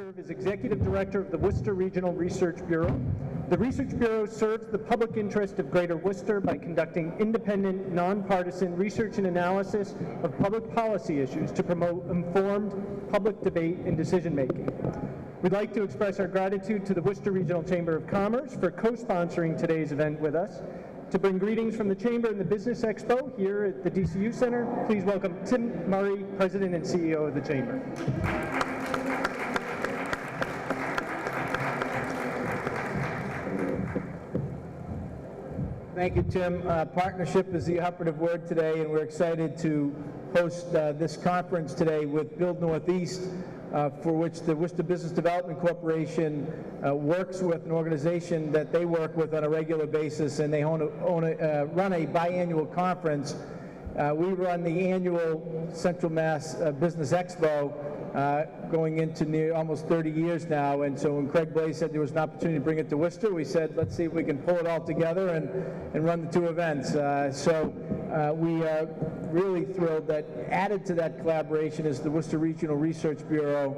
serve as Executive Director of the Worcester Regional Research Bureau. The Research Bureau serves the public interest of Greater Worcester by conducting independent, nonpartisan research and analysis of public policy issues to promote informed public debate and decision-making. We'd like to express our gratitude to the Worcester Regional Chamber of Commerce for co-sponsoring today's event with us. To bring greetings from the Chamber and the Business Expo here at the DCU Center, please welcome Tim Murray, President and CEO of the Chamber. Thank you, Tim. Partnership is the operative word today, and we're excited to host this conference today with Build Northeast, for which the Worcester Business Development Corporation works with an organization that they work with on a regular basis, and they run a biannual conference. We run the annual Central Mass Business Expo, going into almost 30 years now, and so when Craig Blaze said there was an opportunity to bring it to Worcester, we said let's see if we can pull it all together and run the two events. We are really thrilled that added to that collaboration is the Worcester Regional Research Bureau,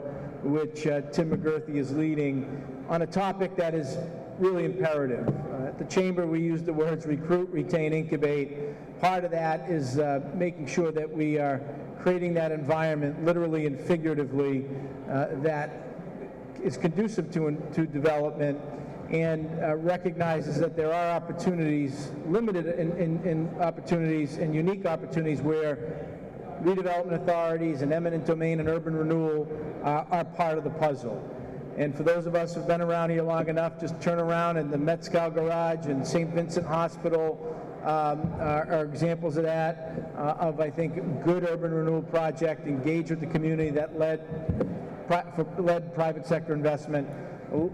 which Tim McGurthy is leading, on a topic that is really imperative. At the Chamber, we use the words recruit, retain, incubate. Part of that is making sure that we are creating that environment, literally and figuratively, that is conducive to development, and recognizes that there are opportunities, limited in opportunities and unique opportunities, where redevelopment authorities and eminent domain and urban renewal are part of the puzzle. And for those of us who've been around here long enough, just turn around, and the Met-Scal Garage and St. Vincent Hospital are examples of that, of, I think, good urban renewal project, engaged with the community that led private sector investment.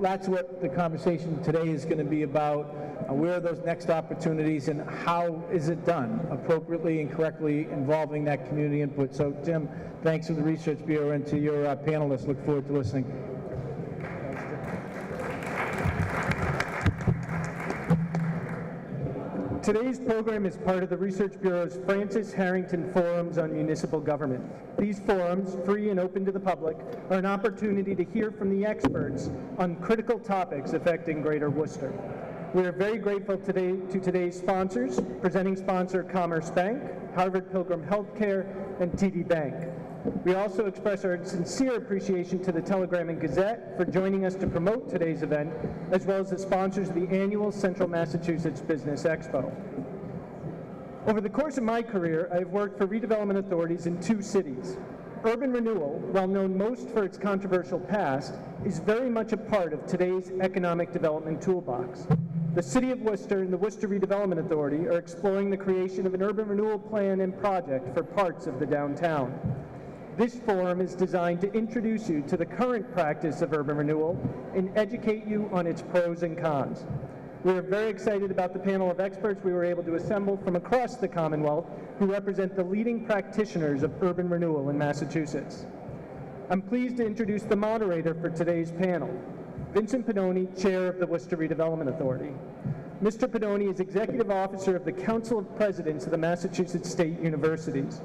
That's what the conversation today is going to be about. Where are those next opportunities, and how is it done appropriately and correctly, involving that community input? So, Tim, thanks to the Research Bureau and to your panelists. Look forward to listening. Today's program is part of the Research Bureau's Francis Harrington Forums on Municipal Government. These forums, free and open to the public, are an opportunity to hear from the experts on critical topics affecting Greater Worcester. We are very grateful to today's sponsors, presenting sponsor Commerce Bank, Harvard Pilgrim Healthcare, and TD Bank. We also express our sincere appreciation to the Telegram and Gazette for joining us to promote today's event, as well as the sponsors of the annual Central Massachusetts Business Expo. Over the course of my career, I have worked for redevelopment authorities in 2 cities. Urban renewal, while known most for its controversial past, is very much a part of today's economic development toolbox. The City of Worcester and the Worcester Redevelopment Authority are exploring the creation of an urban renewal plan and project for parts of the downtown. This forum is designed to introduce you to the current practice of urban renewal and educate you on its pros and cons. We are very excited about the panel of experts we were able to assemble from across the Commonwealth, who represent the leading practitioners of urban renewal in Massachusetts. I'm pleased to introduce the moderator for today's panel, Vincent Pedoni, Chair of the Worcester Redevelopment Authority. Mr. Pedoni is Executive Officer of the Council of Presidents of the Massachusetts State Universities.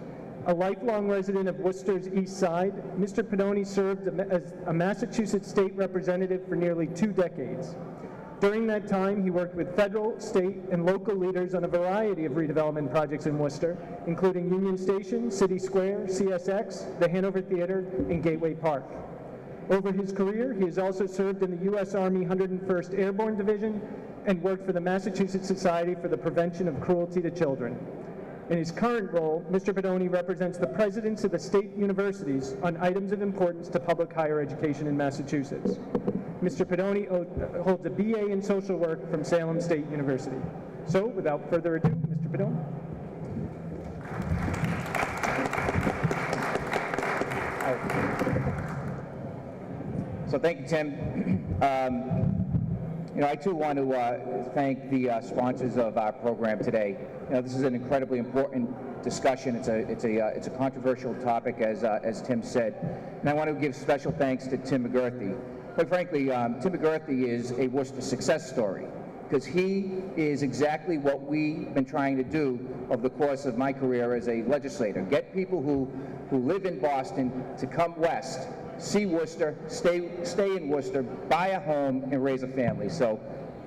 A lifelong resident of Worcester's East Side, Mr. Pedoni served as a Massachusetts State Representative for nearly 2 decades. During that time, he worked with federal, state, and local leaders on a variety of redevelopment projects in Worcester, including Union Station, City Square, CSX, the Hanover Theater, and Gateway Park. Over his career, he has also served in the U.S. Army 101st Airborne Division and worked for the Massachusetts Society for the Prevention of Cruelty to Children. In his current role, Mr. Pedoni represents the presidents of the state universities on items of importance to public higher education in Massachusetts. Mr. Pedoni holds a BA in social work from Salem State University. So, without further ado, Mr. Pedoni. So thank you, Tim. I too want to thank the sponsors of our program today. This is an incredibly important discussion. It's a controversial topic, as Tim said, and I want to give special thanks to Tim McGurthy. Quite frankly, Tim McGurthy is a Worcester success story, because he is exactly what we've been trying to do over the course of my career as a legislator: get people who live in Boston to come west see Worcester, stay in Worcester, buy a home, and raise a family. So,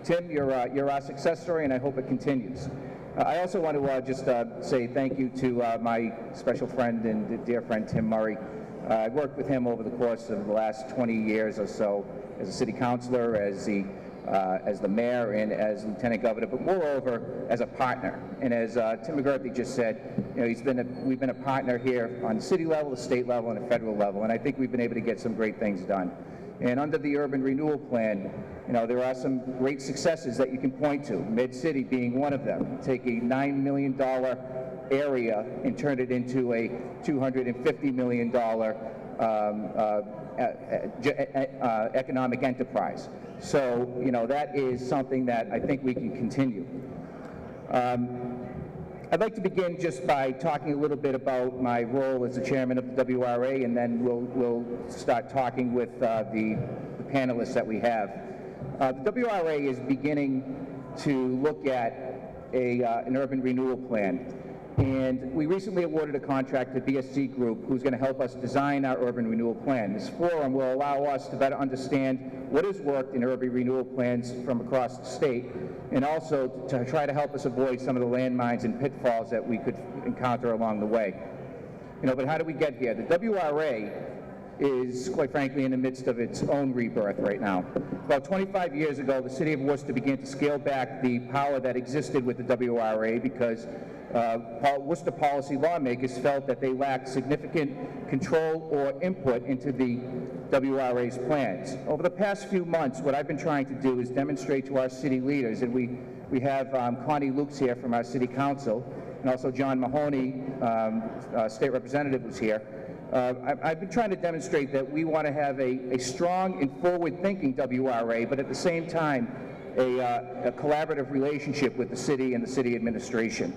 Tim, you're our success story, and I hope it continues. I also want to just say thank you to my special friend and dear friend, Tim Murray. I worked with him over the course of the last 20 years or so as a city councilor, as the mayor, and as lieutenant governor, but moreover as a partner. And as Tim McGurthy just said, you know, we've been a partner here on the city level, the state level, and the federal level, and I think we've been able to get some great things done. And under the urban renewal plan, you know, there are some great successes that you can point to, Mid-City being one of them. Take a $9 million area and turn it into a $250 million economic enterprise. So, you know, that is something that I think we can continue. I'd like to begin just by talking a little bit about my role as the chairman of the WRA, and then we'll start talking with the panelists that we have. The WRA is beginning to look at an urban renewal plan. And we recently awarded a contract to BSC Group, who's going to help us design our urban renewal plan. This forum will allow us to better understand what has worked in urban renewal plans from across the state, and also to try to help us avoid some of the landmines and pitfalls that we could encounter along the way. You know, but how do we get here? The WRA is, quite frankly, in the midst of its own rebirth right now. About 25 years ago, the city of Worcester began to scale back the power that existed with the WRA because Worcester policy lawmakers felt that they lacked significant control or input into the WRA's plans. Over the past few months, what I've been trying to do is demonstrate to our city leaders, and we have Connie Lukes here from our city council, and also John Mahoney, state representative, who's here. I've been trying to demonstrate that we want to have a strong and forward-thinking WRA, but at the same time, a collaborative relationship with the city and the city administration.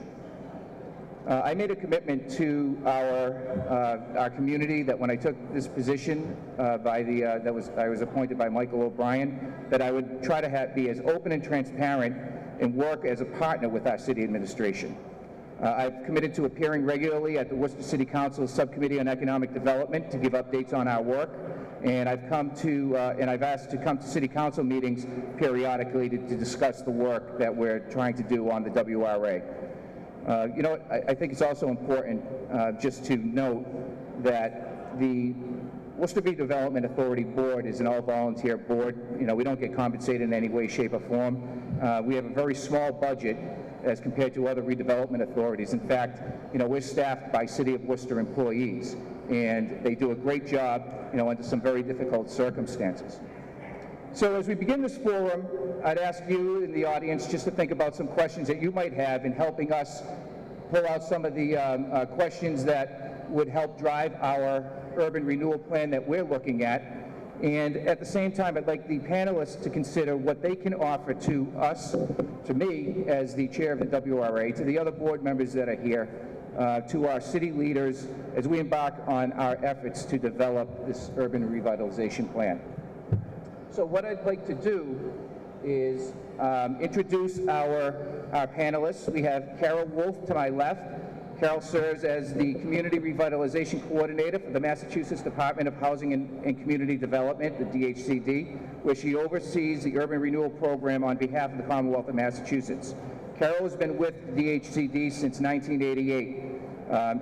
I made a commitment to our community that when I took this position I was appointed by Michael O'Brien, that I would try to be as open and transparent and work as a partner with our city administration. I've committed to appearing regularly at the Worcester City Council Subcommittee on Economic Development to give updates on our work, and I've asked to come to City Council meetings periodically to discuss the work that we're trying to do on the WRA. You know, I think it's also important just to note that the Worcester Redevelopment Authority Board is an all-volunteer board. You know, we don't get compensated in any way, shape, or form. We have a very small budget as compared to other redevelopment authorities. In fact, you know, we're staffed by City of Worcester employees, and they do a great job, you know, under some very difficult circumstances. So as we begin this forum, I'd ask you in the audience just to think about some questions that you might have in helping us pull out some of the questions that would help drive our urban renewal plan that we're looking at. And at the same time, I'd like the panelists to consider what they can offer to us, to me as the chair of the WRA, to the other board members that are here, to our city leaders as we embark on our efforts to develop this urban revitalization plan. So what I'd like to do is introduce our panelists. We have Carol Wolf to my left. Carol serves as the Community Revitalization Coordinator for the Massachusetts Department of Housing and Community Development, the DHCD, where she oversees the Urban Renewal Program on behalf of the Commonwealth of Massachusetts. Carol has been with the DHCD since 1988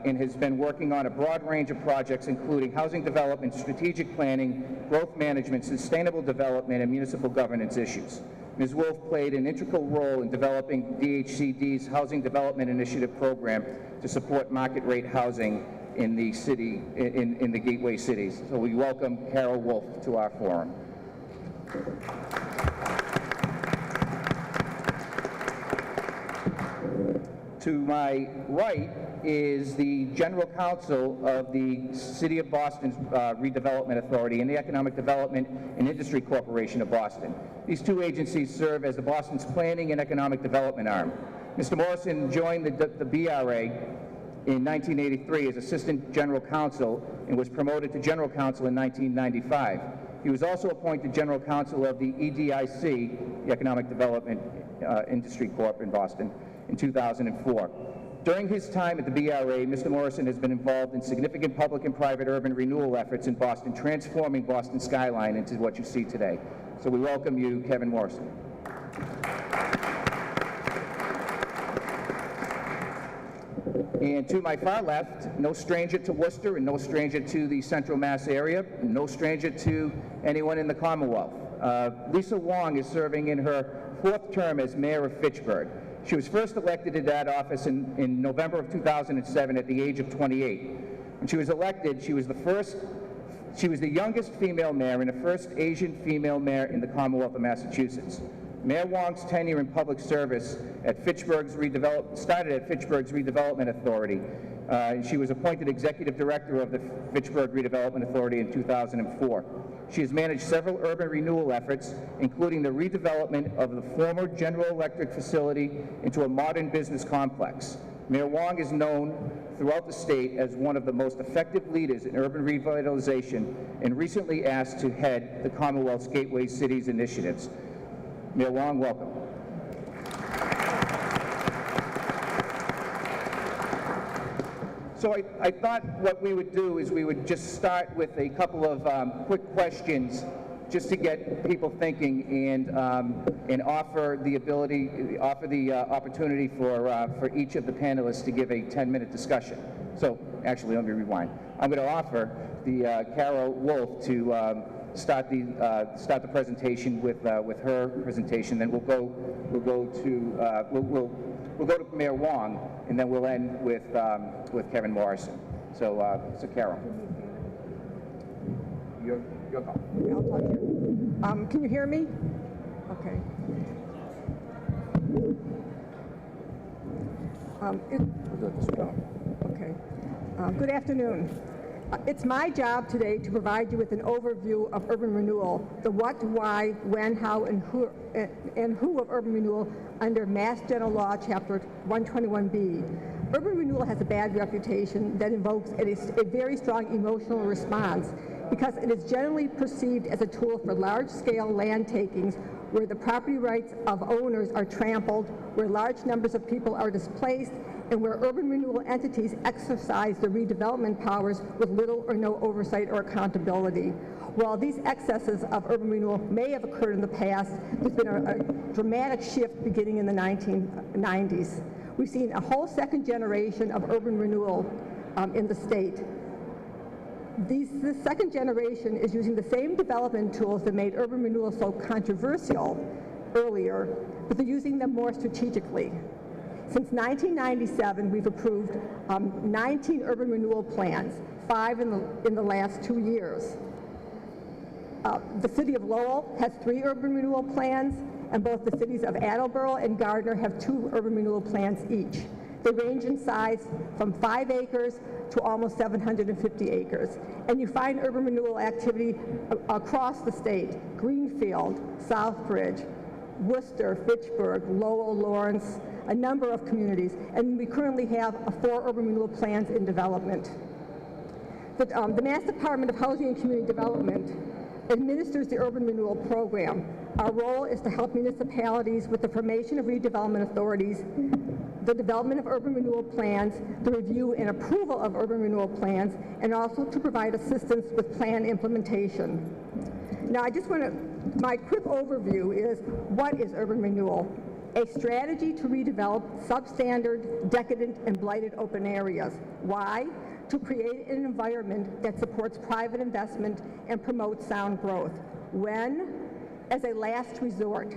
and has been working on a broad range of projects including housing development, strategic planning, growth management, sustainable development, and municipal governance issues. Ms. Wolf played an integral role in developing DHCD's Housing Development Initiative program to support market rate housing in the city, in the gateway cities. So we welcome Carol Wolf to our forum. To my right is the General Counsel of the City of Boston's Redevelopment Authority and the Economic Development and Industry Corporation of Boston. These two agencies serve as the Boston's planning and economic development arm. Mr. Morrison joined the BRA in 1983 as Assistant General Counsel and was promoted to General Counsel in 1995. He was also appointed General Counsel of the EDIC, the Economic Development Industry Corp in Boston, in 2004. During his time at the BRA, Mr. Morrison has been involved in significant public and private urban renewal efforts in Boston, transforming Boston skyline into what you see today. So we welcome you, Kevin Morrison. And to my far left, no stranger to Worcester and no stranger to the Central Mass area, no stranger to anyone in the Commonwealth. Lisa Wong is serving in her 4th term as mayor of Fitchburg. She was first elected to that office in November of 2007 at the age of 28. When she was elected, she was the youngest female mayor and the first Asian female mayor in the Commonwealth of Massachusetts. Mayor Wong's tenure in public service at started at Fitchburg's Redevelopment Authority. She was appointed executive director of the Fitchburg Redevelopment Authority in 2004. She has managed several urban renewal efforts, including the redevelopment of the former General Electric facility into a modern business complex. Mayor Wong is known throughout the state as one of the most effective leaders in urban revitalization and recently asked to head the Commonwealth's Gateway Cities initiatives. Mayor Wong, welcome. So I thought what we would do is we would just start with a couple of quick questions just to get people thinking and offer the opportunity for each of the panelists to give a 10-minute discussion. So actually, let me rewind. I'm going to offer the Carol Wolf to start the presentation with her presentation. Then we'll go to Mayor Wong, and then we'll end with Kevin Morrison. So Carol, your call. I'll talk here. Can you hear me? Okay. Good afternoon. It's my job today to provide you with an overview of urban renewal, the what, why, when, how, and who of urban renewal under Mass General Law, Chapter 121B. Urban renewal has a bad reputation that invokes a very strong emotional response because it is generally perceived as a tool for large-scale land takings where the property rights of owners are trampled, where large numbers of people are displaced, and where urban renewal entities exercise their redevelopment powers with little or no oversight or accountability. While these excesses of urban renewal may have occurred in the past, there's been a dramatic shift beginning in the 1990s. We've seen a whole second generation of urban renewal in the state. This second generation is using the same development tools that made urban renewal so controversial earlier, but they're using them more strategically. Since 1997, we've approved 19 urban renewal plans, 5 in the last 2 years. The city of Lowell has 3 urban renewal plans, and both the cities of Attleboro and Gardner have 2 urban renewal plans each. They range in size from 5 acres to almost 750 acres. And you find urban renewal activity across the state: Greenfield, Southbridge, Worcester, Fitchburg, Lowell, Lawrence, a number of communities. And we currently have 4 urban renewal plans in development. The Mass Department of Housing and Community Development administers the urban renewal program. Our role is to help municipalities with the formation of redevelopment authorities, the development of urban renewal plans, the review and approval of urban renewal plans, and also to provide assistance with plan implementation. Now, my quick overview is, what is urban renewal? A strategy to redevelop substandard, decadent, and blighted open areas. Why? To create an environment that supports private investment and promotes sound growth. When? As a last resort.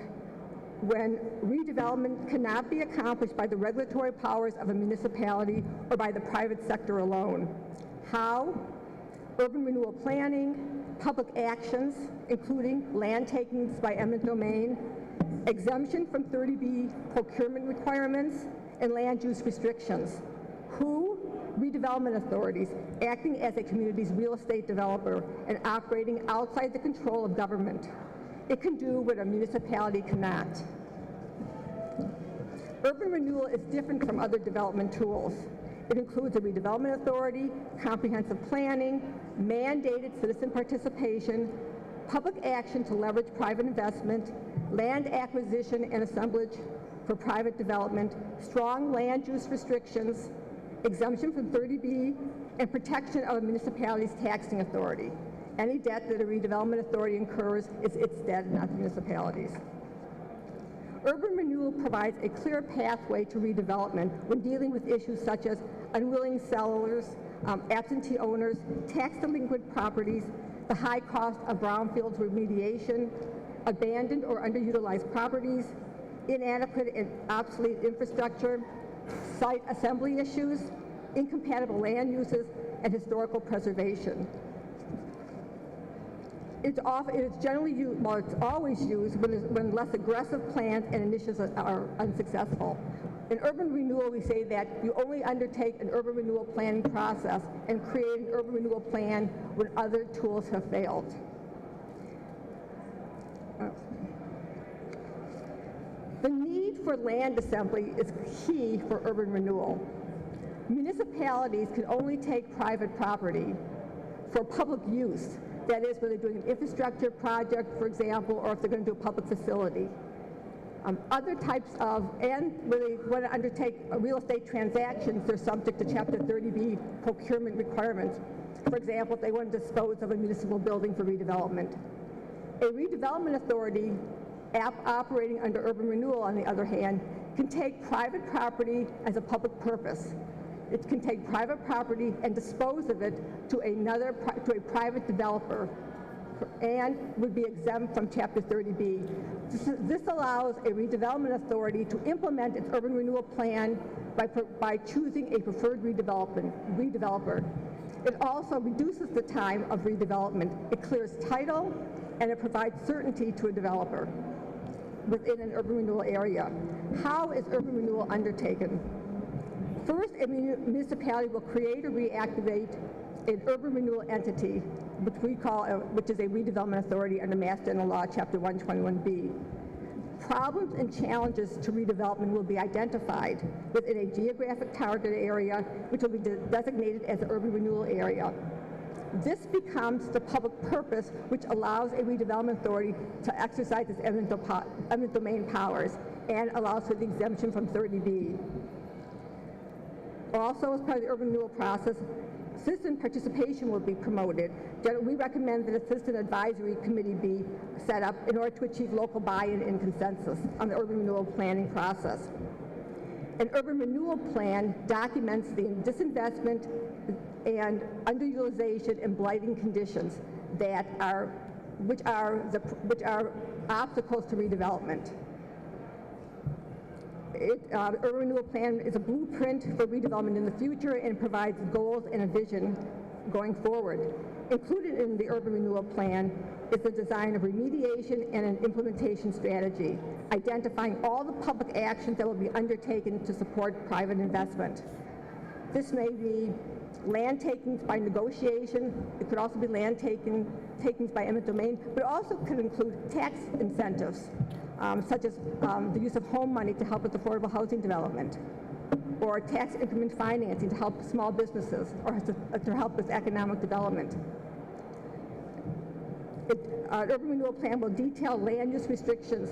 When redevelopment cannot be accomplished by the regulatory powers of a municipality or by the private sector alone. How? Urban renewal planning, public actions, including land takings by eminent domain, exemption from 30B procurement requirements, and land use restrictions. Who? Redevelopment authorities, acting as a community's real estate developer and operating outside the control of government. It can do what a municipality cannot. Urban renewal is different from other development tools. It includes a redevelopment authority, comprehensive planning, mandated citizen participation, public action to leverage private investment, land acquisition and assemblage, for private development, strong land use restrictions, exemption from 30B, and protection of a municipality's taxing authority. Any debt that a redevelopment authority incurs is its debt, not the municipality's. Urban renewal provides a clear pathway to redevelopment when dealing with issues such as unwilling sellers, absentee owners, tax delinquent properties, the high cost of brownfields remediation, abandoned or underutilized properties, inadequate and obsolete infrastructure, site assembly issues, incompatible land uses, and historical preservation. It is generally used, well, it's always used when less aggressive plans and initiatives are unsuccessful. In urban renewal, we say that you only undertake an urban renewal planning process and create an urban renewal plan when other tools have failed. The need for land assembly is key for urban renewal. Municipalities can only take private property for public use. That is, when they're doing an infrastructure project, for example, or if they're going to do a public facility. Other types of, and when they want to undertake real estate transactions, they're subject to Chapter 30B procurement requirements. For example, if they want to dispose of a municipal building for redevelopment. A redevelopment authority operating under urban renewal, on the other hand, can take private property as a public purpose. It can take private property and dispose of it to a private developer and would be exempt from Chapter 30B. This allows a redevelopment authority to implement its urban renewal plan by choosing a preferred redeveloper. It also reduces the time of redevelopment. It clears title and it provides certainty to a developer within an urban renewal area. How is urban renewal undertaken? First, a municipality will create or reactivate an urban renewal entity, which is a redevelopment authority under Mass General Law, Chapter 121B. Problems and challenges to redevelopment will be identified within a geographic target area, which will be designated as an urban renewal area. This becomes the public purpose, which allows a redevelopment authority to exercise its eminent domain powers and allows for the exemption from 30B. Also, as part of the urban renewal process, citizen participation will be promoted. We recommend that a citizen advisory committee be set up in order to achieve local buy-in and consensus on the urban renewal planning process. An urban renewal plan documents the disinvestment and underutilization and blighting conditions which are obstacles to redevelopment. Urban renewal plan is a blueprint for redevelopment in the future and provides goals and a vision going forward. Included in the urban renewal plan is the design of remediation and an implementation strategy, identifying all the public actions that will be undertaken to support private investment. This may be land takings by negotiation. It could also be land takings by eminent domain, but it also could include tax incentives, such as the use of home money to help with affordable housing development, or tax increment financing to help small businesses, or to help with economic development. An urban renewal plan will detail land use restrictions.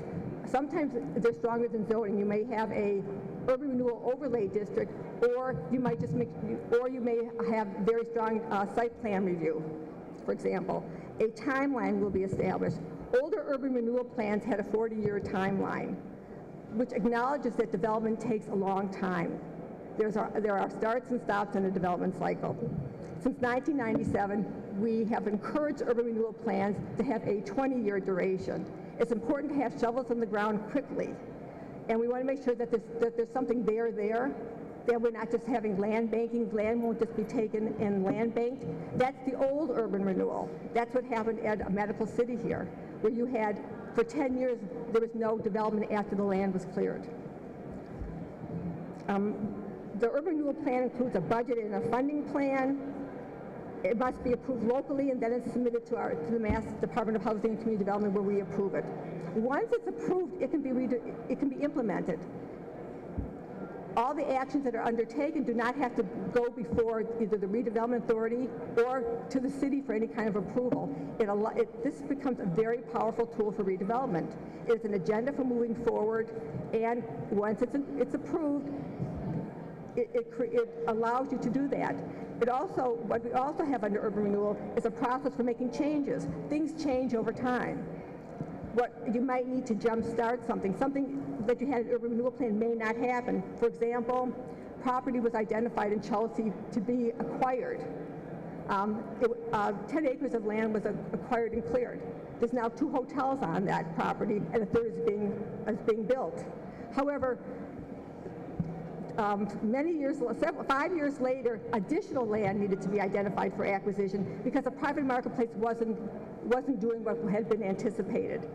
Sometimes they're stronger than zoning. You may have a urban renewal overlay district, or you might just you may have very strong site plan review, for example. A timeline will be established. Older urban renewal plans had a 40-year timeline, which acknowledges that development takes a long time. There are starts and stops in a development cycle. Since 1997, we have encouraged urban renewal plans to have a 20-year duration. It's important to have shovels in the ground quickly, and we want to make sure that there's something there, that we're not just having land banking. Land won't just be taken and land banked. That's the old urban renewal. That's what happened at Medical City here, where you had, for 10 years, there was no development after the land was cleared. The urban renewal plan includes a budget and a funding plan. It must be approved locally, and then it's submitted to the Mass Department of Housing and Community Development, where we approve it. Once it's approved, it can be implemented. All the actions that are undertaken do not have to go before either the redevelopment authority or to the city for any kind of approval. This becomes a very powerful tool for redevelopment. It's an agenda for moving forward, and once it's approved, it allows you to do that. What we also have under urban renewal is a process for making changes. Things change over time. What you might need to jumpstart something that you had an urban renewal plan may not happen. For example, property was identified in Chelsea to be acquired. 10 acres of land was acquired and cleared. There's now 2 hotels on that property, and a third is being built. However, 5 years later, additional land needed to be identified for acquisition because the private marketplace wasn't doing what had been anticipated.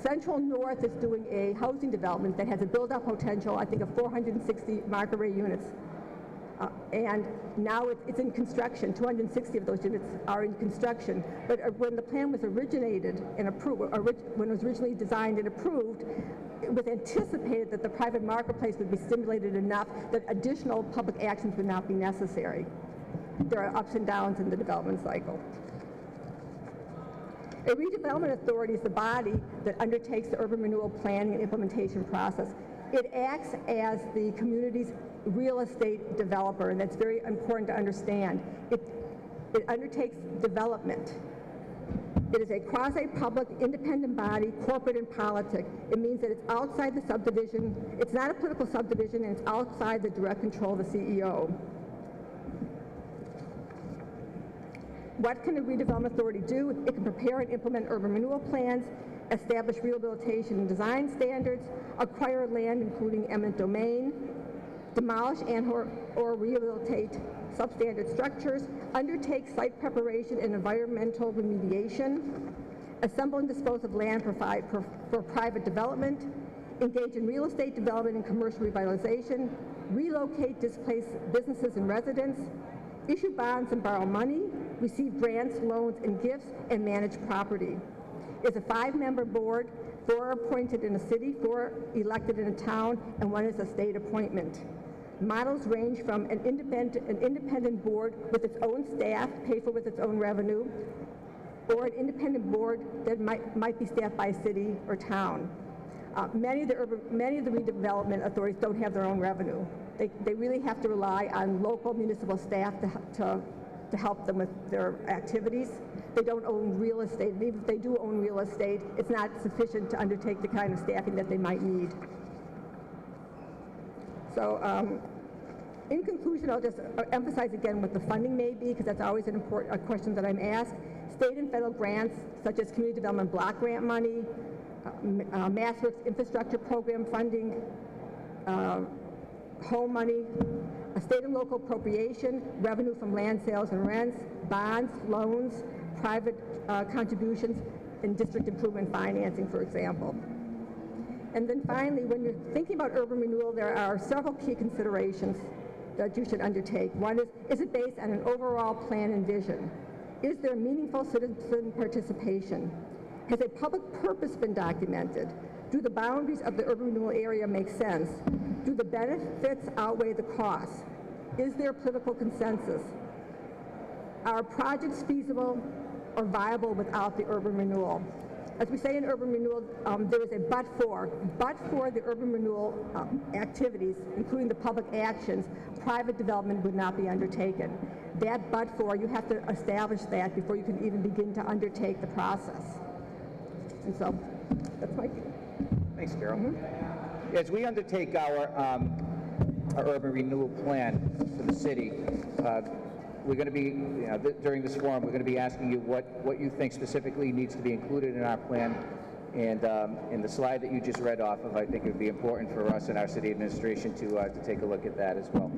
Central North is doing a housing development that has a build-up potential, I think, of 460 market rate units. And now it's in construction. 260 of those units are in construction. But when the plan was originated and approved, when it was originally designed and approved, it was anticipated that the private marketplace would be stimulated enough that additional public actions would not be necessary. There are ups and downs in the development cycle. A redevelopment authority is the body that undertakes the urban renewal planning and implementation process. It acts as the community's real estate developer, and that's very important to understand. It undertakes development. It is a quasi-public, independent body, corporate and politic. It means that it's outside the subdivision. It's not a political subdivision, and it's outside the direct control of the CEO. What can a redevelopment authority do? It can prepare and implement urban renewal plans, establish rehabilitation and design standards, acquire land including eminent domain, demolish and or rehabilitate substandard structures, undertake site preparation and environmental remediation, assemble and dispose of land for private development, engage in real estate development and commercial revitalization, relocate displaced businesses and residents, issue bonds and borrow money, receive grants, loans, and gifts, and manage property. It's a 5-member board, 4 are appointed in a city, 4 elected in a town, and 1 is a state appointment. Models range from an independent board with its own staff, paid for with its own revenue, or an independent board that might be staffed by a city or town. Many of the redevelopment authorities don't have their own revenue. They really have to rely on local municipal staff to help them with their activities. They don't own real estate, and even if they do own real estate, it's not sufficient to undertake the kind of staffing that they might need. So in conclusion, I'll just emphasize again what the funding may be, because that's always an important question that I'm asked. State and federal grants, such as community development block grant money, MassWorks infrastructure program funding, home money, a state and local appropriation, revenue from land sales and rents, bonds, loans, private contributions, and district improvement financing, for example. And then finally, when you're thinking about urban renewal, there are several key considerations that you should undertake. One is it based on an overall plan and vision? Is there meaningful citizen participation? Has a public purpose been documented? Do the boundaries of the urban renewal area make sense? Do the benefits outweigh the costs? Is there political consensus? Are projects feasible or viable without the urban renewal? As we say in urban renewal, there is a but for the urban renewal activities, including the public actions, private development would not be undertaken. That but for, you have to establish that before you can even begin to undertake the process. And so, that's my view. Thanks, Carol. As we undertake our urban renewal plan for the city, we're going to be, during this forum, we're going to be asking you what you think specifically needs to be included in our plan. And in the slide that you just read off of, I think it would be important for us and our city administration to take a look at that as well.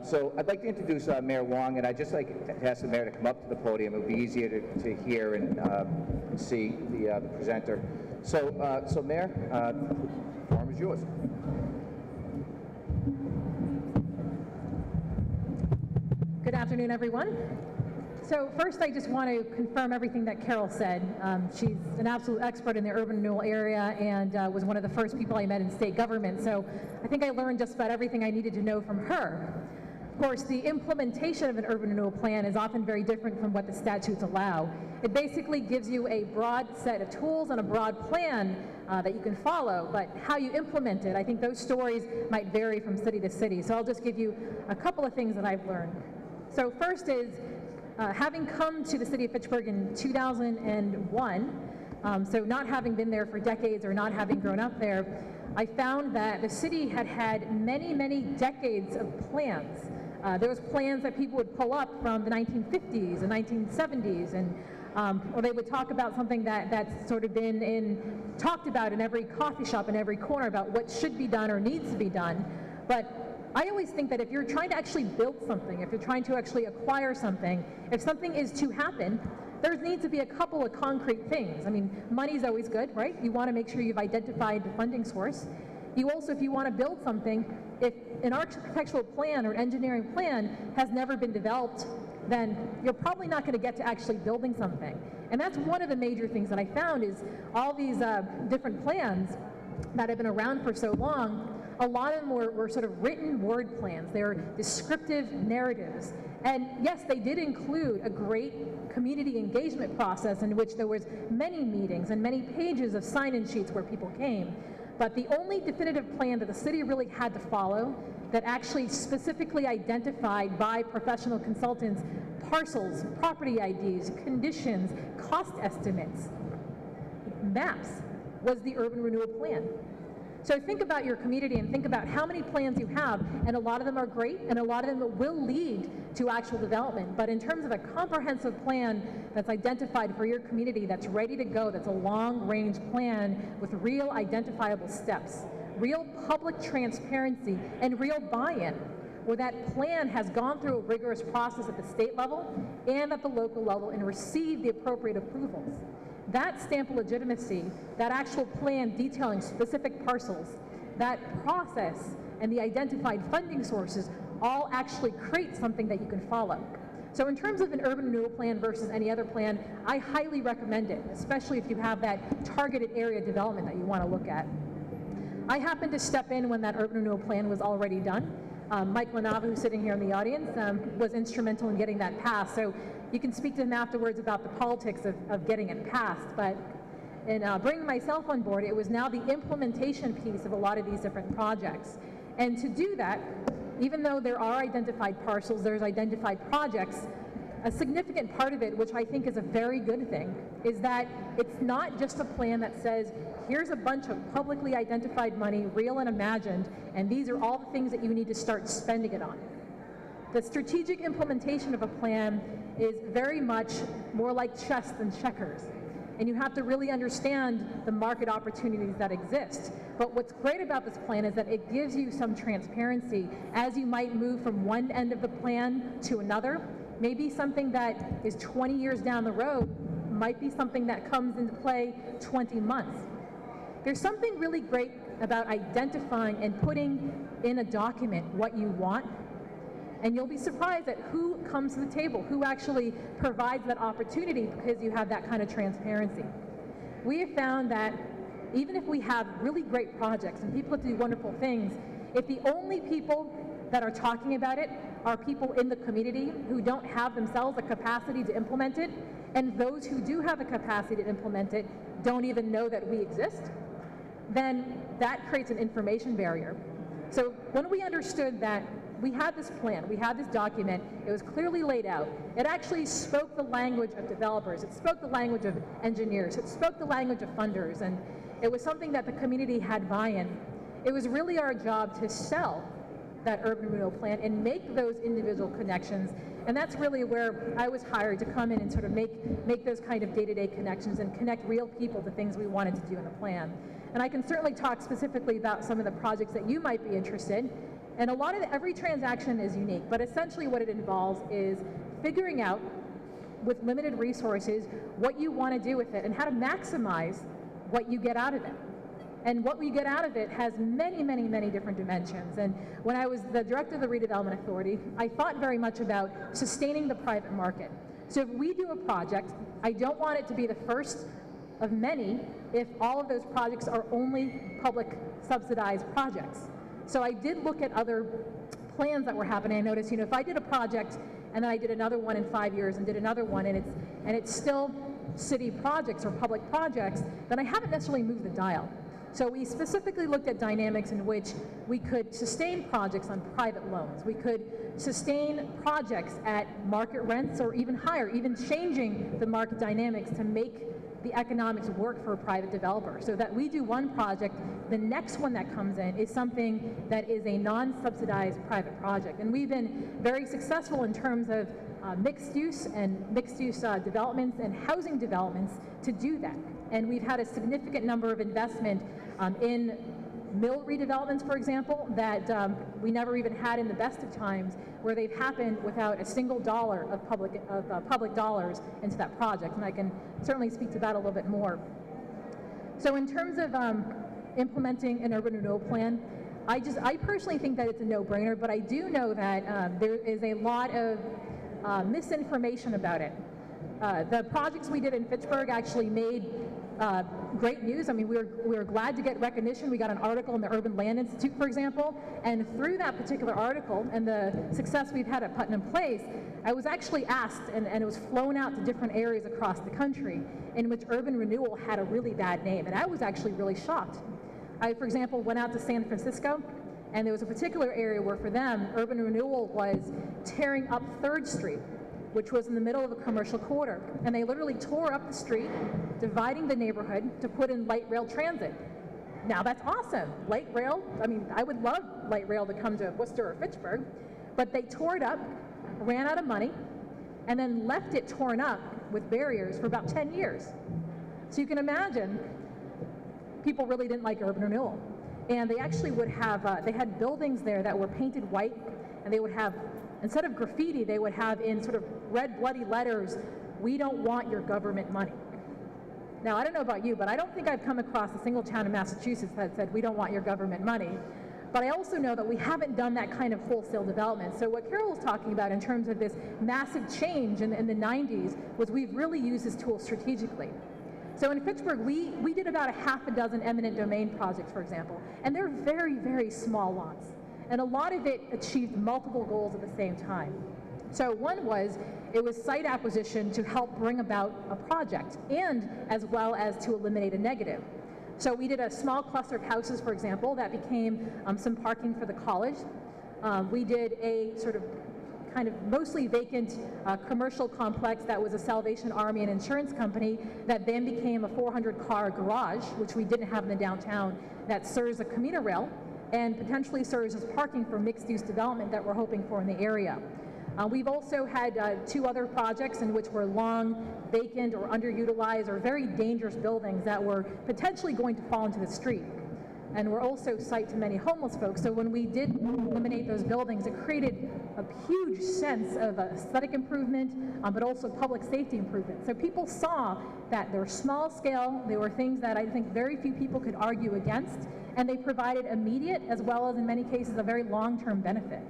So I'd like to introduce Mayor Wong, and I'd just like to ask the mayor to come up to the podium. It would be easier to hear and see the presenter. So Mayor, the forum is yours. Good afternoon, everyone. So first, I just want to confirm everything that Carol said. She's an absolute expert in the urban renewal area and was one of the first people I met in state government. So I think I learned just about everything I needed to know from her. Of course, the implementation of an urban renewal plan is often very different from what the statutes allow. It basically gives you a broad set of tools and a broad plan that you can follow, but how you implement it, I think those stories might vary from city to city. So I'll just give you a couple of things that I've learned. So first is, having come to the city of Fitchburg in 2001, so not having been there for decades or not having grown up there, I found that the city had had many, many decades of plans. There was plans that people would pull up from the 1950s and 1970s, and or they would talk about something that's sort of been talked about in every coffee shop in every corner about what should be done or needs to be done. But I always think that if you're trying to actually build something, if you're trying to actually acquire something, if something is to happen, there needs to be a couple of concrete things. I mean, money's always good, right? You want to make sure you've identified the funding source. You also, if you want to build something, if an architectural plan or an engineering plan has never been developed, then you're probably not going to get to actually building something. And that's one of the major things that I found is all these different plans that have been around for so long, a lot of them were sort of written word plans. They were descriptive narratives. And yes, they did include a great community engagement process in which there was many meetings and many pages of sign-in sheets where people came. But the only definitive plan that the city really had to follow that actually specifically identified by professional consultants parcels, property IDs, conditions, cost estimates, maps, was the urban renewal plan. So think about your community and think about how many plans you have, and a lot of them are great, and a lot of them will lead to actual development. But in terms of a comprehensive plan that's identified for your community, that's ready to go, that's a long-range plan with real identifiable steps, real public transparency, and real buy-in, where that plan has gone through a rigorous process at the state level and at the local level and received the appropriate approvals. That stamp of legitimacy, that actual plan detailing specific parcels, that process and the identified funding sources all actually create something that you can follow. So in terms of an urban renewal plan versus any other plan, I highly recommend it, especially if you have that targeted area development that you want to look at. I happened to step in when that urban renewal plan was already done. Mike Lanava, who's sitting here in the audience, was instrumental in getting that passed. So you can speak to him afterwards about the politics of getting it passed. But in bringing myself on board, it was now the implementation piece of a lot of these different projects. And to do that, even though there are identified parcels, there's identified projects, a significant part of it, which I think is a very good thing, is that it's not just a plan that says, here's a bunch of publicly identified money, real and imagined, and these are all the things that you need to start spending it on. The strategic implementation of a plan is very much more like chess than checkers. And you have to really understand the market opportunities that exist. But what's great about this plan is that it gives you some transparency as you might move from one end of the plan to another. Maybe something that is 20 years down the road might be something that comes into play 20 months. There's something really great about identifying and putting in a document what you want, and you'll be surprised at who comes to the table, who actually provides that opportunity because you have that kind of transparency. We have found that even if we have really great projects and people that do wonderful things, if the only people that are talking about it are people in the community who don't have themselves the capacity to implement it, and those who do have the capacity to implement it don't even know that we exist, then that creates an information barrier. So when we understood that we had this plan, we had this document, it was clearly laid out, it actually spoke the language of developers, it spoke the language of engineers, it spoke the language of funders, and it was something that the community had buy-in. It was really our job to sell that urban renewal plan and make those individual connections. And that's really where I was hired to come in and sort of make those kind of day-to-day connections and connect real people to things we wanted to do in the plan. And I can certainly talk specifically about some of the projects that you might be interested. And every transaction is unique, but essentially what it involves is figuring out with limited resources what you want to do with it and how to maximize what you get out of it. And what we get out of it has many, many, many different dimensions. And when I was the director of the Redevelopment Authority, I thought very much about sustaining the private market. So if we do a project, I don't want it to be the first of many if all of those projects are only public subsidized projects. So I did look at other plans that were happening. I noticed, if I did a project and then I did another one in 5 years and did another one, and it's still city projects or public projects, then I haven't necessarily moved the dial. So we specifically looked at dynamics in which we could sustain projects on private loans. We could sustain projects at market rents or even higher, even changing the market dynamics to make the economics work for a private developer. So that we do one project, the next one that comes in is something that is a non-subsidized private project. And we've been very successful in terms of mixed use developments and housing developments to do that. And we've had a significant number of investment in mill redevelopments, for example, that we never even had in the best of times, where they've happened without a single dollar of public dollars into that project. And I can certainly speak to that a little bit more. So in terms of implementing an urban renewal plan, I personally think that it's a no-brainer, but I do know that there is a lot of misinformation about it. The projects we did in Fitchburg actually made great news. I mean, we were glad to get recognition. We got an article in the Urban Land Institute, for example, and through that particular article and the success we've had at Putnam Place, I was actually asked, and it was flown out to different areas across the country, in which urban renewal had a really bad name, and I was actually really shocked. I, for example, went out to San Francisco, and there was a particular area where for them, urban renewal was tearing up 3rd Street, which was in the middle of a commercial quarter. And they literally tore up the street, dividing the neighborhood to put in light rail transit. Now that's awesome. Light rail, I mean, I would love light rail to come to Worcester or Fitchburg, but they tore it up, ran out of money, and then left it torn up with barriers for about 10 years. So you can imagine, people really didn't like urban renewal. And they actually would have, they had buildings there that were painted white, and they would have, instead of graffiti, they would have in sort of red bloody letters, "We don't want your government money." Now, I don't know about you, but I don't think I've come across a single town in Massachusetts that said, "We don't want your government money." But I also know that we haven't done that kind of wholesale development. So what Carol was talking about in terms of this massive change in the 90s was we've really used this tool strategically. So in Fitchburg, we did about a half a dozen eminent domain projects, for example, and they're very, very small lots. And a lot of it achieved multiple goals at the same time. So one was, it was site acquisition to help bring about a project, and as well as to eliminate a negative. So we did a small cluster of houses, for example, that became some parking for the college. We did a sort of kind of mostly vacant commercial complex that was a Salvation Army and insurance company that then became a 400-car garage, which we didn't have in the downtown, that serves a commuter rail and potentially serves as parking for mixed-use development that we're hoping for in the area. We've also had 2 other projects in which were long, vacant, or underutilized, or very dangerous buildings that were potentially going to fall into the street. And we're also site to many homeless folks. So when we did eliminate those buildings, it created a huge sense of aesthetic improvement, but also public safety improvement. So people saw that they were small scale, they were things that I think very few people could argue against, and they provided immediate, as well as in many cases, a very long-term benefit.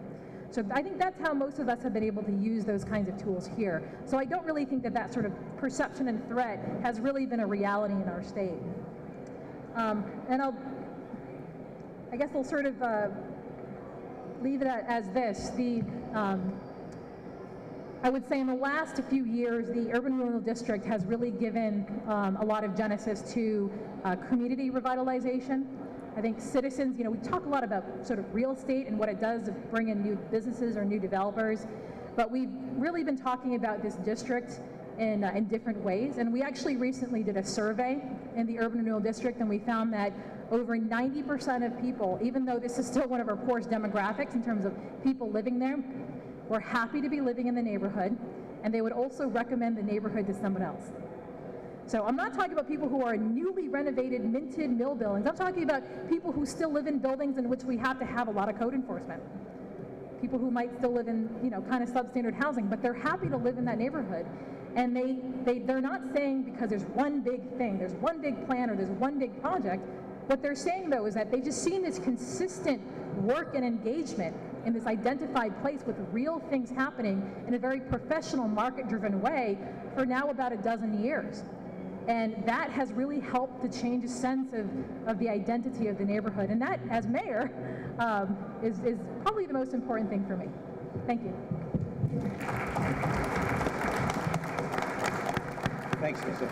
So I think that's how most of us have been able to use those kinds of tools here. So I don't really think that that sort of perception and threat has really been a reality in our state. And I guess I'll sort of leave it as this. I would say in the last few years, the Urban Renewal District has really given a lot of genesis to community revitalization. I think citizens, we talk a lot about sort of real estate and what it does to bring in new businesses or new developers, but we've really been talking about this district in different ways. And we actually recently did a survey in the Urban Renewal District, and we found that over 90% of people, even though this is still one of our poorest demographics in terms of people living there, were happy to be living in the neighborhood, and they would also recommend the neighborhood to someone else. So I'm not talking about people who are in newly renovated, minted mill buildings. I'm talking about people who still live in buildings in which we have to have a lot of code enforcement. People who might still live in, kind of substandard housing, but they're happy to live in that neighborhood. And they're not saying because there's one big thing, there's one big plan, or there's one big project. What they're saying, though, is that they've just seen this consistent work and engagement in this identified place with real things happening in a very professional, market-driven way for now about a dozen years. And that has really helped to change a sense of the identity of the neighborhood. And that, as mayor, is probably the most important thing for me. Thank you. Thanks, Lisa.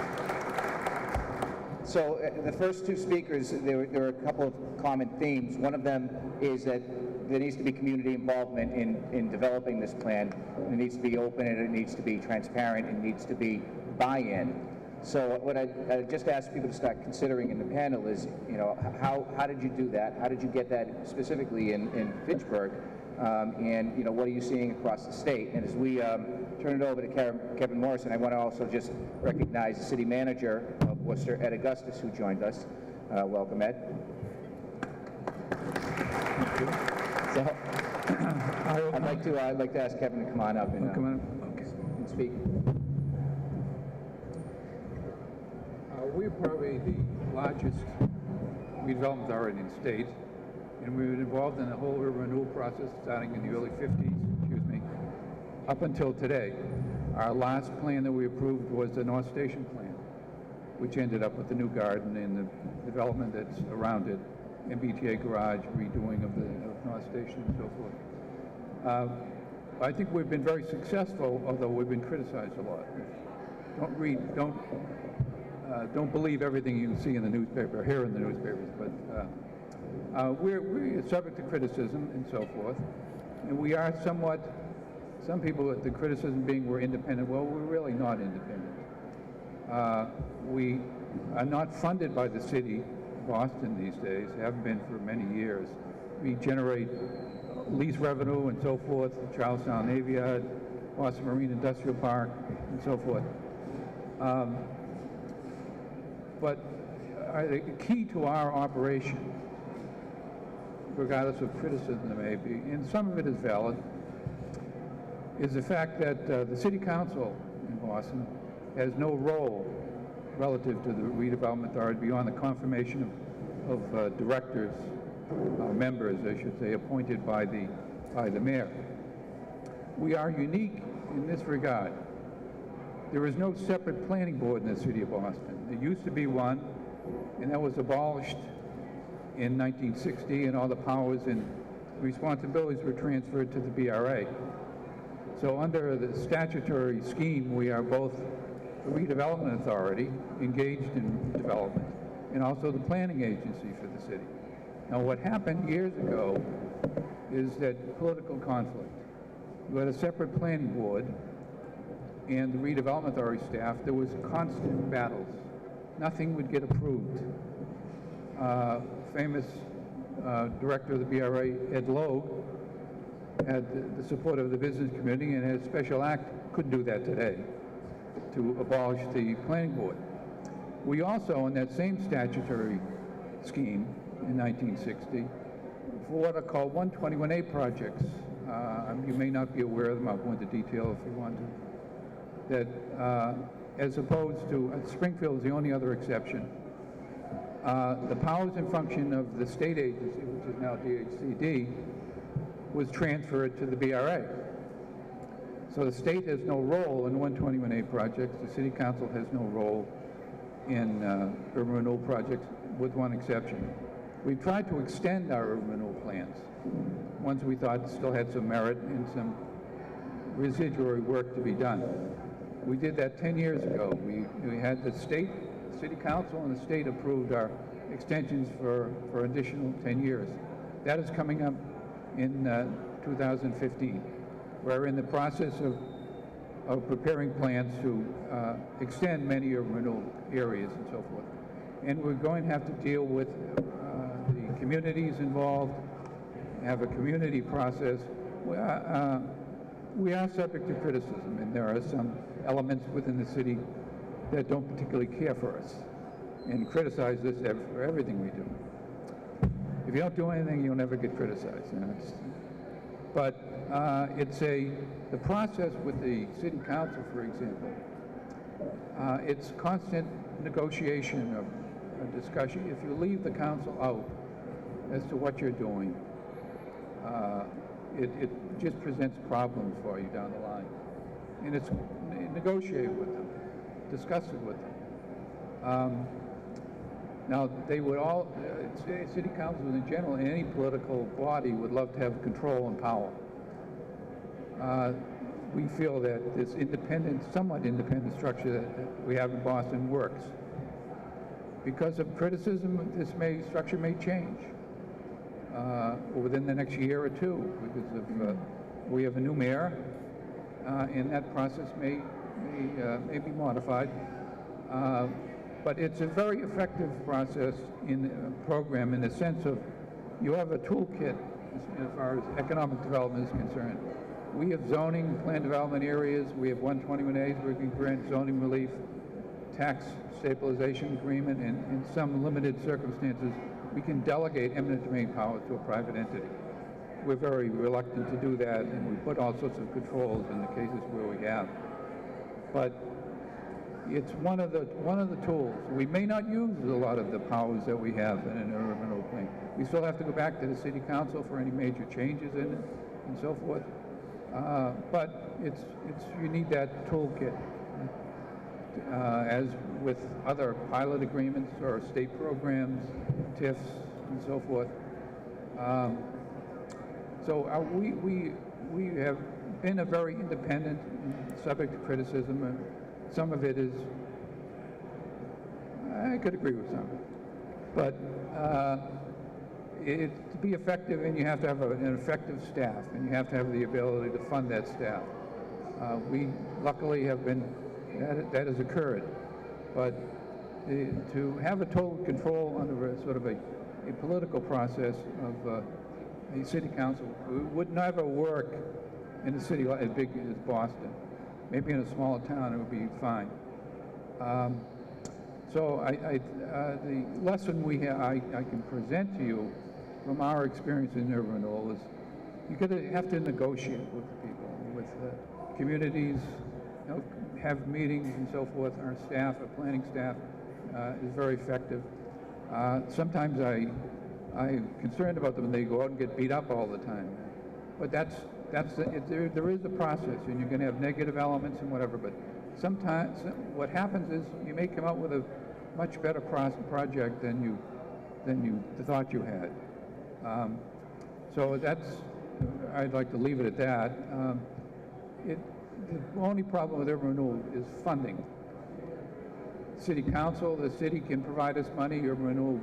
So the first two speakers, there were a couple of common themes. One of them is that there needs to be community involvement in developing this plan. It needs to be open, and it needs to be transparent, and it needs to be buy-in. So what I just asked people to start considering in the panel is, you know, how did you do that? How did you get that specifically in Fitchburg? And, you know, what are you seeing across the state? And as we turn it over to Kevin Morrison, I want to also just recognize the city manager of Worcester, Ed Augustus, who joined us. Welcome, Ed. So, I'd like to ask Kevin to come on up and, and speak. We're probably the largest redevelopment authority in the state, and we've been involved in the whole urban renewal process starting in the early 50s, up until today. Our last plan that we approved was the North Station plan, which ended up with the new garden and the development that's around it, MBTA garage, redoing of North Station and so forth. I think we've been very successful, although we've been criticized a lot. Don't believe everything you see in the newspaper, hear in the newspapers, but we're subject to criticism and so forth. And we are somewhat, some people, the criticism being we're independent. Well, we're really not independent. We are not funded by the city of Boston these days, haven't been for many years. We generate lease revenue and so forth, Charlestown Navy Yard, Boston Marine Industrial Park, and so forth. But the key to our operation, regardless of criticism there may be, and some of it is valid, is the fact that the City Council in Boston has no role relative to the redevelopment authority beyond the confirmation of directors, members, I should say, appointed by the mayor. We are unique in this regard. There is no separate planning board in the city of Boston. There used to be one, and that was abolished in 1960, and all the powers and responsibilities were transferred to the BRA. So under the statutory scheme, we are both the redevelopment authority, engaged in development, and also the planning agency for the city. Now what happened years ago is that political conflict. You had a separate planning board, and the redevelopment authority staff, there was constant battles. Nothing would get approved. Famous director of the BRA, Ed Logue, had the support of the business community, and his special act couldn't do that today, to abolish the planning board. We also, in that same statutory scheme in 1960, for what are called 121A projects, you may not be aware of them, I'll go into detail if you want to, that as opposed to, Springfield is the only other exception. The powers and function of the state agency, which is now DHCD, was transferred to the BRA. So the state has no role in 121A projects. The city council has no role in urban renewal projects, with one exception. We've tried to extend our urban renewal plans. Ones we thought still had some merit and some residual work to be done. We did that 10 years ago. We had the state, city council and the state approved our extensions for additional 10 years. That is coming up in 2015. We're in the process of preparing plans to extend many urban renewal areas and so forth. And we're going to have to deal with the communities involved, have a community process. We are subject to criticism, and there are some elements within the city that don't particularly care for us and criticize us for everything we do. If you don't do anything, you'll never get criticized. You know, but the process with the city council, for example, it's constant negotiation of a discussion. If you leave the council out as to what you're doing, it just presents problems for you down the line. And it's negotiate with them, discuss it with them. Now, they would all, city councils in general, and any political body would love to have control and power. We feel that this independent, somewhat independent structure that we have in Boston works. Because of criticism, structure may change within the next year or two, because of we have a new mayor, and that process may be modified. But it's a very effective process in a program in the sense of you have a toolkit as far as economic development is concerned. We have zoning, plan development areas. We have 121As where we can grant zoning relief, tax stabilization agreement, and in some limited circumstances, we can delegate eminent domain power to a private entity. We're very reluctant to do that, and we put all sorts of controls in the cases where we have. But it's one of the tools. We may not use a lot of the powers that we have in an urban renewal plan. We still have to go back to the city council for any major changes in it and so forth. But you need that toolkit. As with other pilot agreements or state programs, TIFs, and so forth. We have been a very independent, subject to criticism. And some of it is, I could agree with some, but to be effective, and you have to have an effective staff, and you have to have the ability to fund that staff. We luckily have been. That has occurred, but to have a total control under a sort of a political process of the city council would never work in a city as big as Boston. Maybe in a smaller town it would be fine. The lesson I can present to you from our experience in urban renewal is you have to negotiate with the people, with communities. Have meetings and so forth. Our staff, our planning staff, is very effective. Sometimes I'm concerned about them when they go out and get beat up all the time. But there is a process, and you're going to have negative elements and whatever. But sometimes what happens is you may come out with a much better project than you thought you had. I'd like to leave it at that. The only problem with urban renewal is funding. City council, the city can provide us money, urban renewal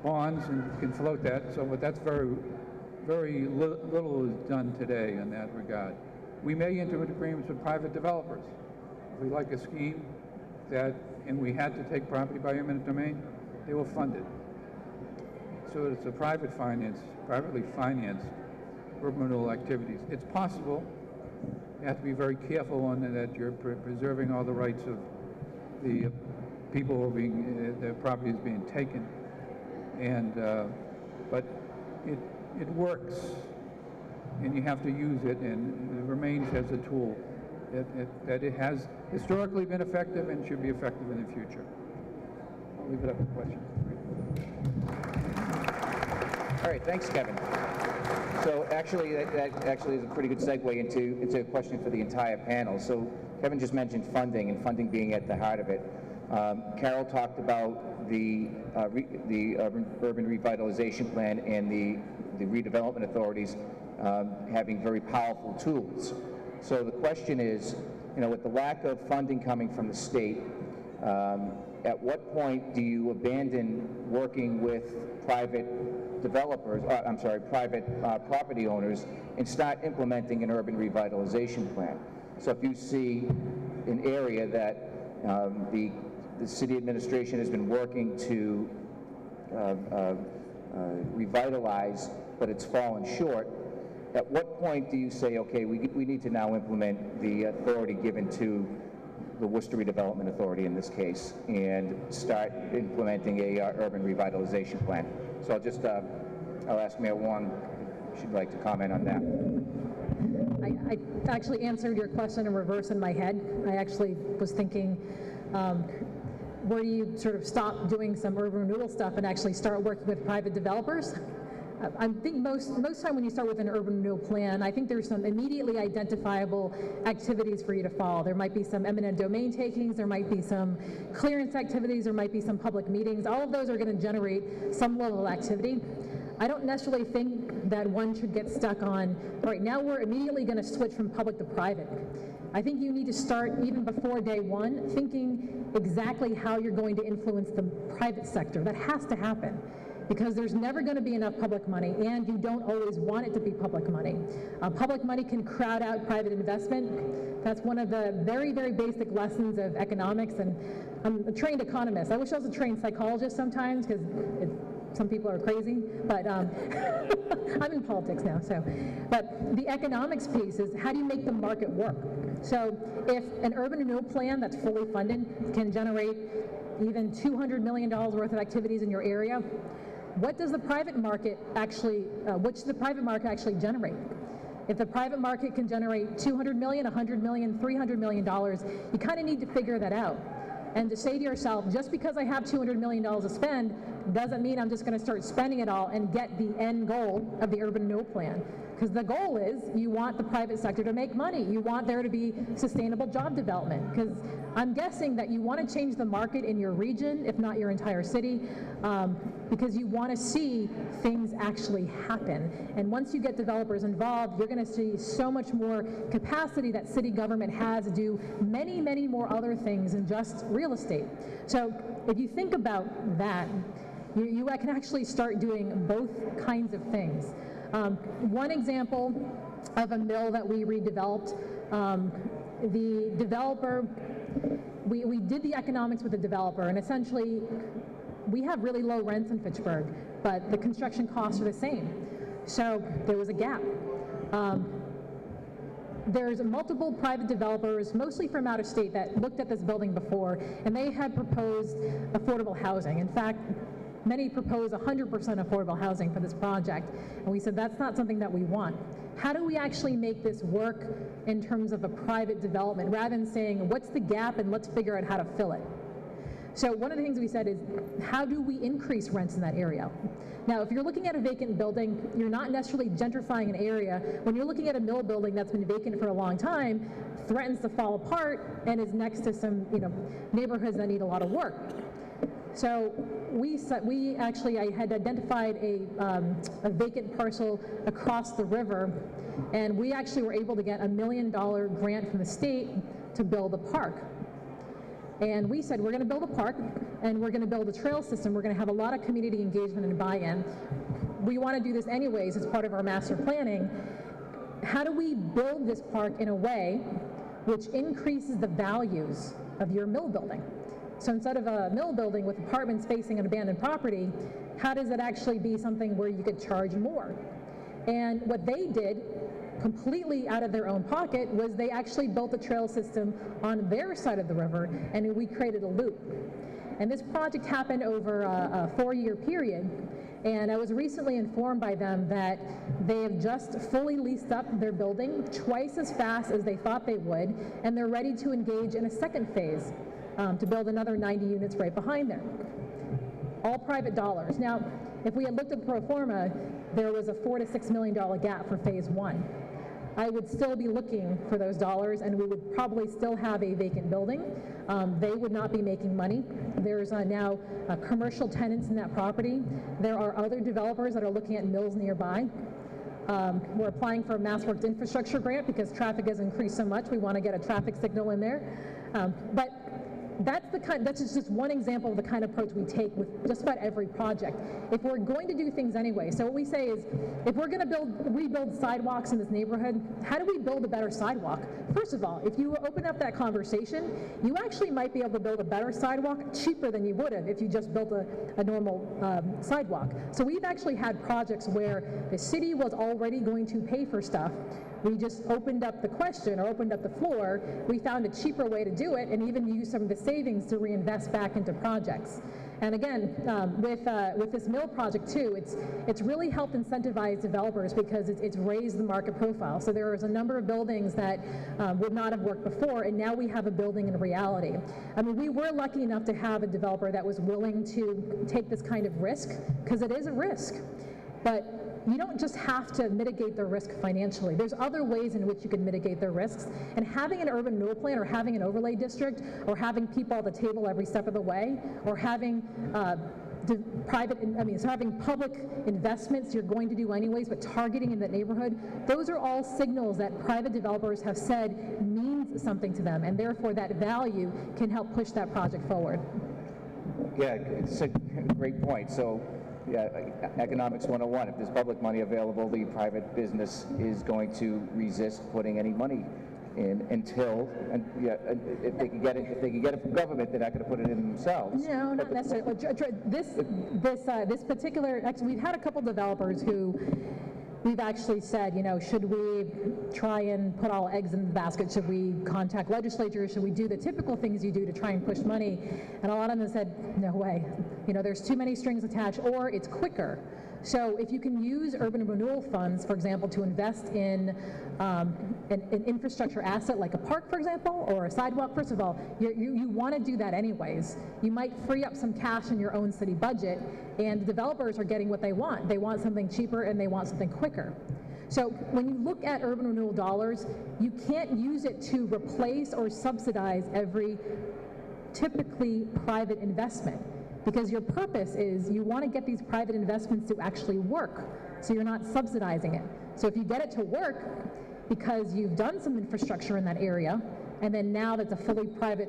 bonds, and can float that. But that's very little is done today in that regard. We may enter into agreements with private developers. If we like a scheme and we had to take property by eminent domain, they will fund it. So it's a privately financed urban renewal activities. It's possible. You have to be very careful on that you're preserving all the rights of the people who are their property is being taken. But it works, and you have to use it, and it remains as a tool that it has historically been effective and should be effective in the future. I'll leave it up for questions. All right, thanks, Kevin. So actually, that actually is a pretty good segue into a question for the entire panel. So Kevin just mentioned funding, and funding being at the heart of it. Carol talked about the urban revitalization plan and the redevelopment authorities having very powerful tools. So the question is, with the lack of funding coming from the state, at what point do you abandon working with private developers, private property owners, and start implementing an urban revitalization plan? So if you see an area that the city administration has been working to revitalize, but it's fallen short, at what point do you say, okay, we need to now implement the authority given to the Worcester Redevelopment Authority in this case, and start implementing a urban revitalization plan? So I'll ask Mayor Wong if she'd like to comment on that. I actually answered your question in reverse in my head. I actually was thinking, where do you sort of stop doing some urban renewal stuff and actually start working with private developers? I think most time when you start with an urban renewal plan, I think there's some immediately identifiable activities for you to follow. There might be some eminent domain takings, there might be some clearance activities, there might be some public meetings. All of those are going to generate some level of activity. I don't necessarily think that one should get stuck on, all right, now we're immediately going to switch from public to private. I think you need to start, even before day one, thinking exactly how you're going to influence the private sector. That has to happen, because there's never going to be enough public money, and you don't always want it to be public money. Public money can crowd out private investment. That's one of the very, very basic lessons of economics, and I'm a trained economist. I wish I was a trained psychologist sometimes, because some people are crazy, but I'm in politics now, so. But the economics piece is, how do you make the market work? So if an urban renewal plan that's fully funded can generate even $200 million worth of activities in your area, what does the private market actually, what should the private market actually generate? If the private market can generate $200 million, $100 million, $300 million, you kind of need to figure that out. And to say to yourself, just because I have $200 million to spend doesn't mean I'm just going to start spending it all and get the end goal of the urban renewal plan. Because the goal is you want the private sector to make money. You want there to be sustainable job development. Because I'm guessing that you want to change the market in your region, if not your entire city, because you want to see things actually happen. And once you get developers involved, you're going to see so much more capacity that city government has to do many, many more other things than just real estate. So if you think about that, you can actually start doing both kinds of things. One example of a mill that we redeveloped, the developer, we did the economics with the developer, and essentially we have really low rents in Fitchburg, but the construction costs are the same. So there was a gap. There's multiple private developers, mostly from out of state, that looked at this building before, and they had proposed affordable housing. In fact, many propose 100% affordable housing for this project, and we said that's not something that we want. How do we actually make this work in terms of a private development, rather than saying, what's the gap and let's figure out how to fill it? So one of the things we said is, how do we increase rents in that area? Now, if you're looking at a vacant building, you're not necessarily gentrifying an area. When you're looking at a mill building that's been vacant for a long time, threatens to fall apart, and is next to some neighborhoods that need a lot of work. So I had identified a vacant parcel across the river, and we actually were able to get $1 million grant from the state to build a park. And we said, we're going to build a park, and we're going to build a trail system. We're going to have a lot of community engagement and buy-in. We want to do this anyways as part of our master planning. How do we build this park in a way which increases the values of your mill building? So instead of a mill building with apartments facing an abandoned property, how does it actually be something where you could charge more? And what they did, completely out of their own pocket, was they actually built a trail system on their side of the river, and we created a loop. And this project happened over a 4-year period, and I was recently informed by them that they have just fully leased up their building twice as fast as they thought they would, and they're ready to engage in a second phase to build another 90 units right behind there. All private dollars. Now, if we had looked at the pro forma, there was a $4 to $6 million gap for phase 1. I would still be looking for those dollars, and we would probably still have a vacant building. They would not be making money. There's now commercial tenants in that property. There are other developers that are looking at mills nearby. We're applying for a MassWorks infrastructure grant because traffic has increased so much. We want to get a traffic signal in there. But that's just one example of the kind of approach we take with just about every project. If we're going to do things anyway, so what we say is, if we're going to rebuild sidewalks in this neighborhood, how do we build a better sidewalk? First of all, if you open up that conversation, you actually might be able to build a better sidewalk cheaper than you would have if you just built a normal sidewalk. So we've actually had projects where the city was already going to pay for stuff. We just opened up the question, or opened up the floor. We found a cheaper way to do it, and even used some of the savings to reinvest back into projects. And again, with this mill project too, it's really helped incentivize developers because it's raised the market profile. So there is a number of buildings that would not have worked before, and now we have a building in reality. I mean, we were lucky enough to have a developer that was willing to take this kind of risk, because it is a risk. But you don't just have to mitigate the risk financially. There's other ways in which you can mitigate the risks, and having an urban renewal plan or having an overlay district or having people at the table every step of the way or having having public investments you're going to do anyways, but targeting in that neighborhood, those are all signals that private developers have said means something to them, and therefore that value can help push that project forward. Yeah, it's a great point. So, yeah, economics 101, if there's public money available, the private business is going to resist putting any money in until, if they can get it from government, they're not going to put it in themselves. No, not necessarily. This particular, actually, we've had a couple developers who we've actually said, should we try and put all eggs in the basket? Should we contact legislatures? Should we do the typical things you do to try and push money? And a lot of them said, no way. There's too many strings attached, or it's quicker. So if you can use urban renewal funds, for example, to invest in an infrastructure asset like a park, for example, or a sidewalk, first of all, you want to do that anyways. You might free up some cash in your own city budget, and the developers are getting what they want. They want something cheaper and they want something quicker. So when you look at urban renewal dollars, you can't use it to replace or subsidize every typically private investment. Because your purpose is you want to get these private investments to actually work, so you're not subsidizing it. So if you get it to work because you've done some infrastructure in that area, and then now that's a fully private,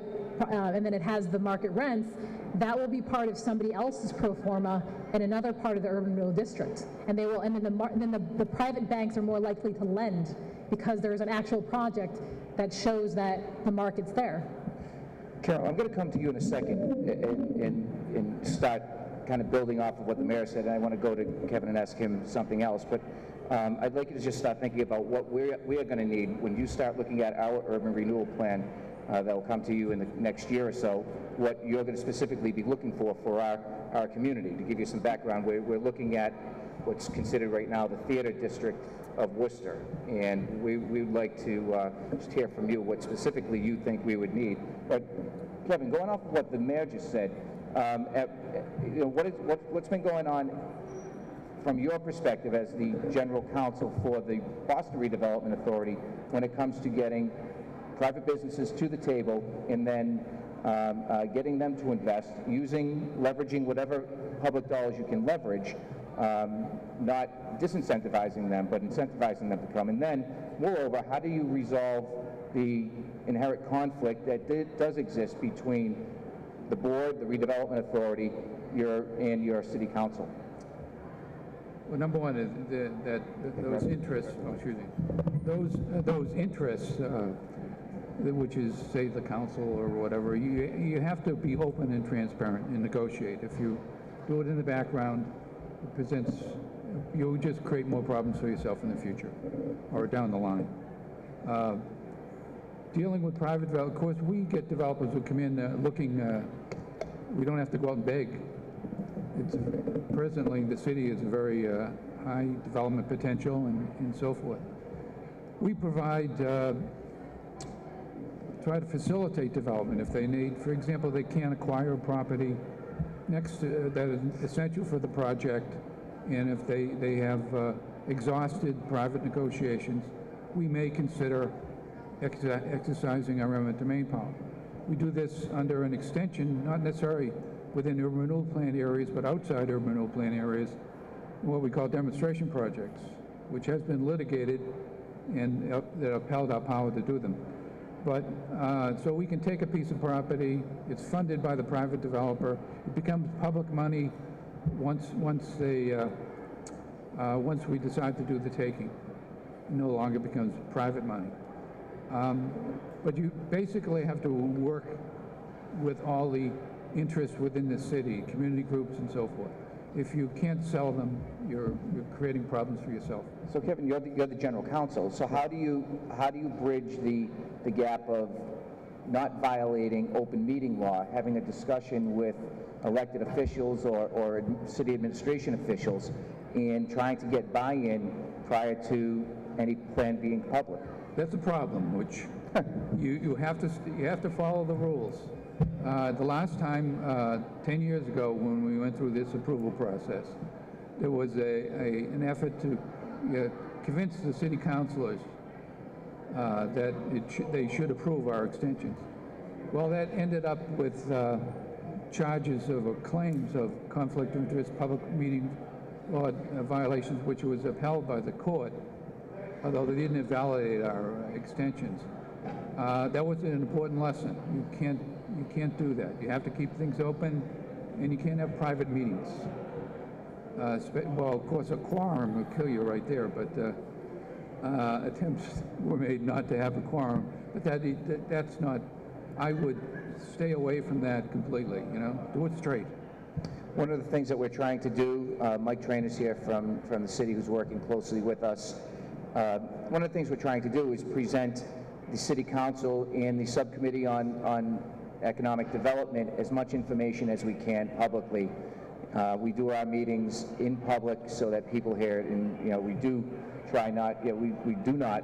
and then it has the market rents, that will be part of somebody else's pro forma in another part of the urban renewal district. And then the private banks are more likely to lend because there's an actual project that shows that the market's there. Carol, I'm going to come to you in a second and start kind of building off of what the mayor said, and I want to go to Kevin and ask him something else. But I'd like you to just start thinking about what we are going to need when you start looking at our urban renewal plan that will come to you in the next year or so, what you're going to specifically be looking for our community. To give you some background, we're looking at what's considered right now the theater district of Worcester, and we'd like to just hear from you what specifically you think we would need. But Kevin, going off of what the mayor just said, what's been going on from your perspective as the general counsel for the Boston Redevelopment Authority when it comes to getting private businesses to the table and then getting them to invest, leveraging whatever public dollars you can leverage, not disincentivizing them, but incentivizing them to come. And then, moreover, how do you resolve the inherent conflict that does exist between the board, the redevelopment authority, and your city council? Well, number one is that those interests, those interests, which is, say, the council or whatever, you have to be open and transparent and negotiate. If you do it in the background, you'll just create more problems for yourself in the future or down the line. Dealing with private developers, of course, we get developers who come in looking, we don't have to go out and beg. Presently, the city is a very high development potential and so forth. We provide, try to facilitate development if they need. For example, they can't acquire a property next to, that is essential for the project, and if they have exhausted private negotiations, we may consider exercising our eminent domain power. We do this under an extension, not necessarily within urban renewal plan areas, but outside urban renewal plan areas, what we call demonstration projects, which has been litigated and that upheld our power to do them. But so we can take a piece of property, it's funded by the private developer, it becomes public money once we decide to do the taking. It no longer becomes private money. But you basically have to work with all the interests within the city, community groups and so forth. If you can't sell them, you're creating problems for yourself. So Kevin, you're the general counsel. So how do you bridge the gap of not violating open meeting law, having a discussion with elected officials or city administration officials, and trying to get buy-in prior to any plan being public? That's a problem, which you have to follow the rules. The last time, 10 years ago, when we went through this approval process, there was an effort to convince the city councilors that they should approve our extensions. Well, that ended up with charges of claims of conflict of interest, public meeting law violations, which was upheld by the court, although they didn't invalidate our extensions. That was an important lesson. You can't do that. You have to keep things open, and you can't have private meetings. Well, of course, a quorum would kill you right there, but attempts were made not to have a quorum. But that's not. I would stay away from that completely. You know, do it straight. One of the things that we're trying to do, Mike Trainer's here from the city who's working closely with us. One of the things we're trying to do is present the City Council and the Subcommittee on Economic Development as much information as we can publicly. We do our meetings in public so that people hear it, and we do try not, we do not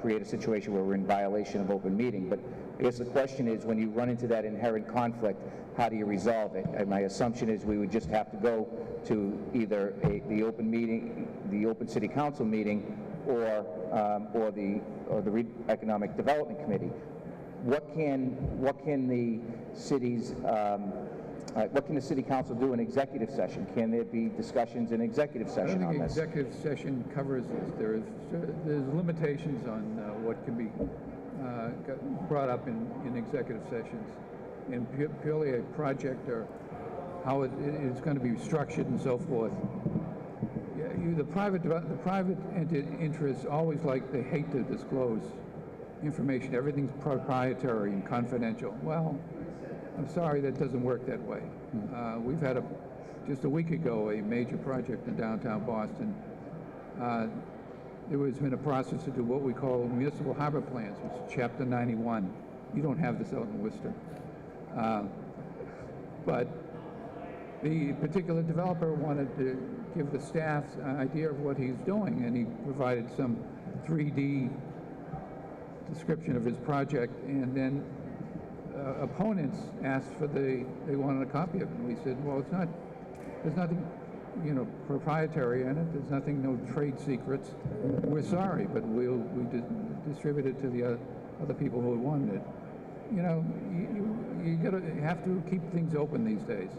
create a situation where we're in violation of open meeting. But I guess the question is, when you run into that inherent conflict, how do you resolve it? And my assumption is we would just have to go to either the open meeting, the open City Council meeting, or the Economic Development Committee. What can the city's what can the City Council do in executive session? Can there be discussions in executive session on this? I don't think executive session covers this. There's limitations on what can be brought up in executive sessions, and purely a project or how it is going to be structured and so forth. Yeah, the private interests always they hate to disclose information. Everything's proprietary and confidential. Well, I'm sorry, that doesn't work that way. We've had just a week ago, a major project in downtown Boston. There has been a process to do what we call municipal harbor plans, which is Chapter 91. You don't have this out in Worcester. But the particular developer wanted to give the staff an idea of what he's doing, and he provided some 3D description of his project, and then opponents asked they wanted a copy of it. And we said, well, there's nothing, proprietary in it. There's nothing, no trade secrets. We're sorry, but we distribute it to the other people who wanted it. You have to keep things open these days.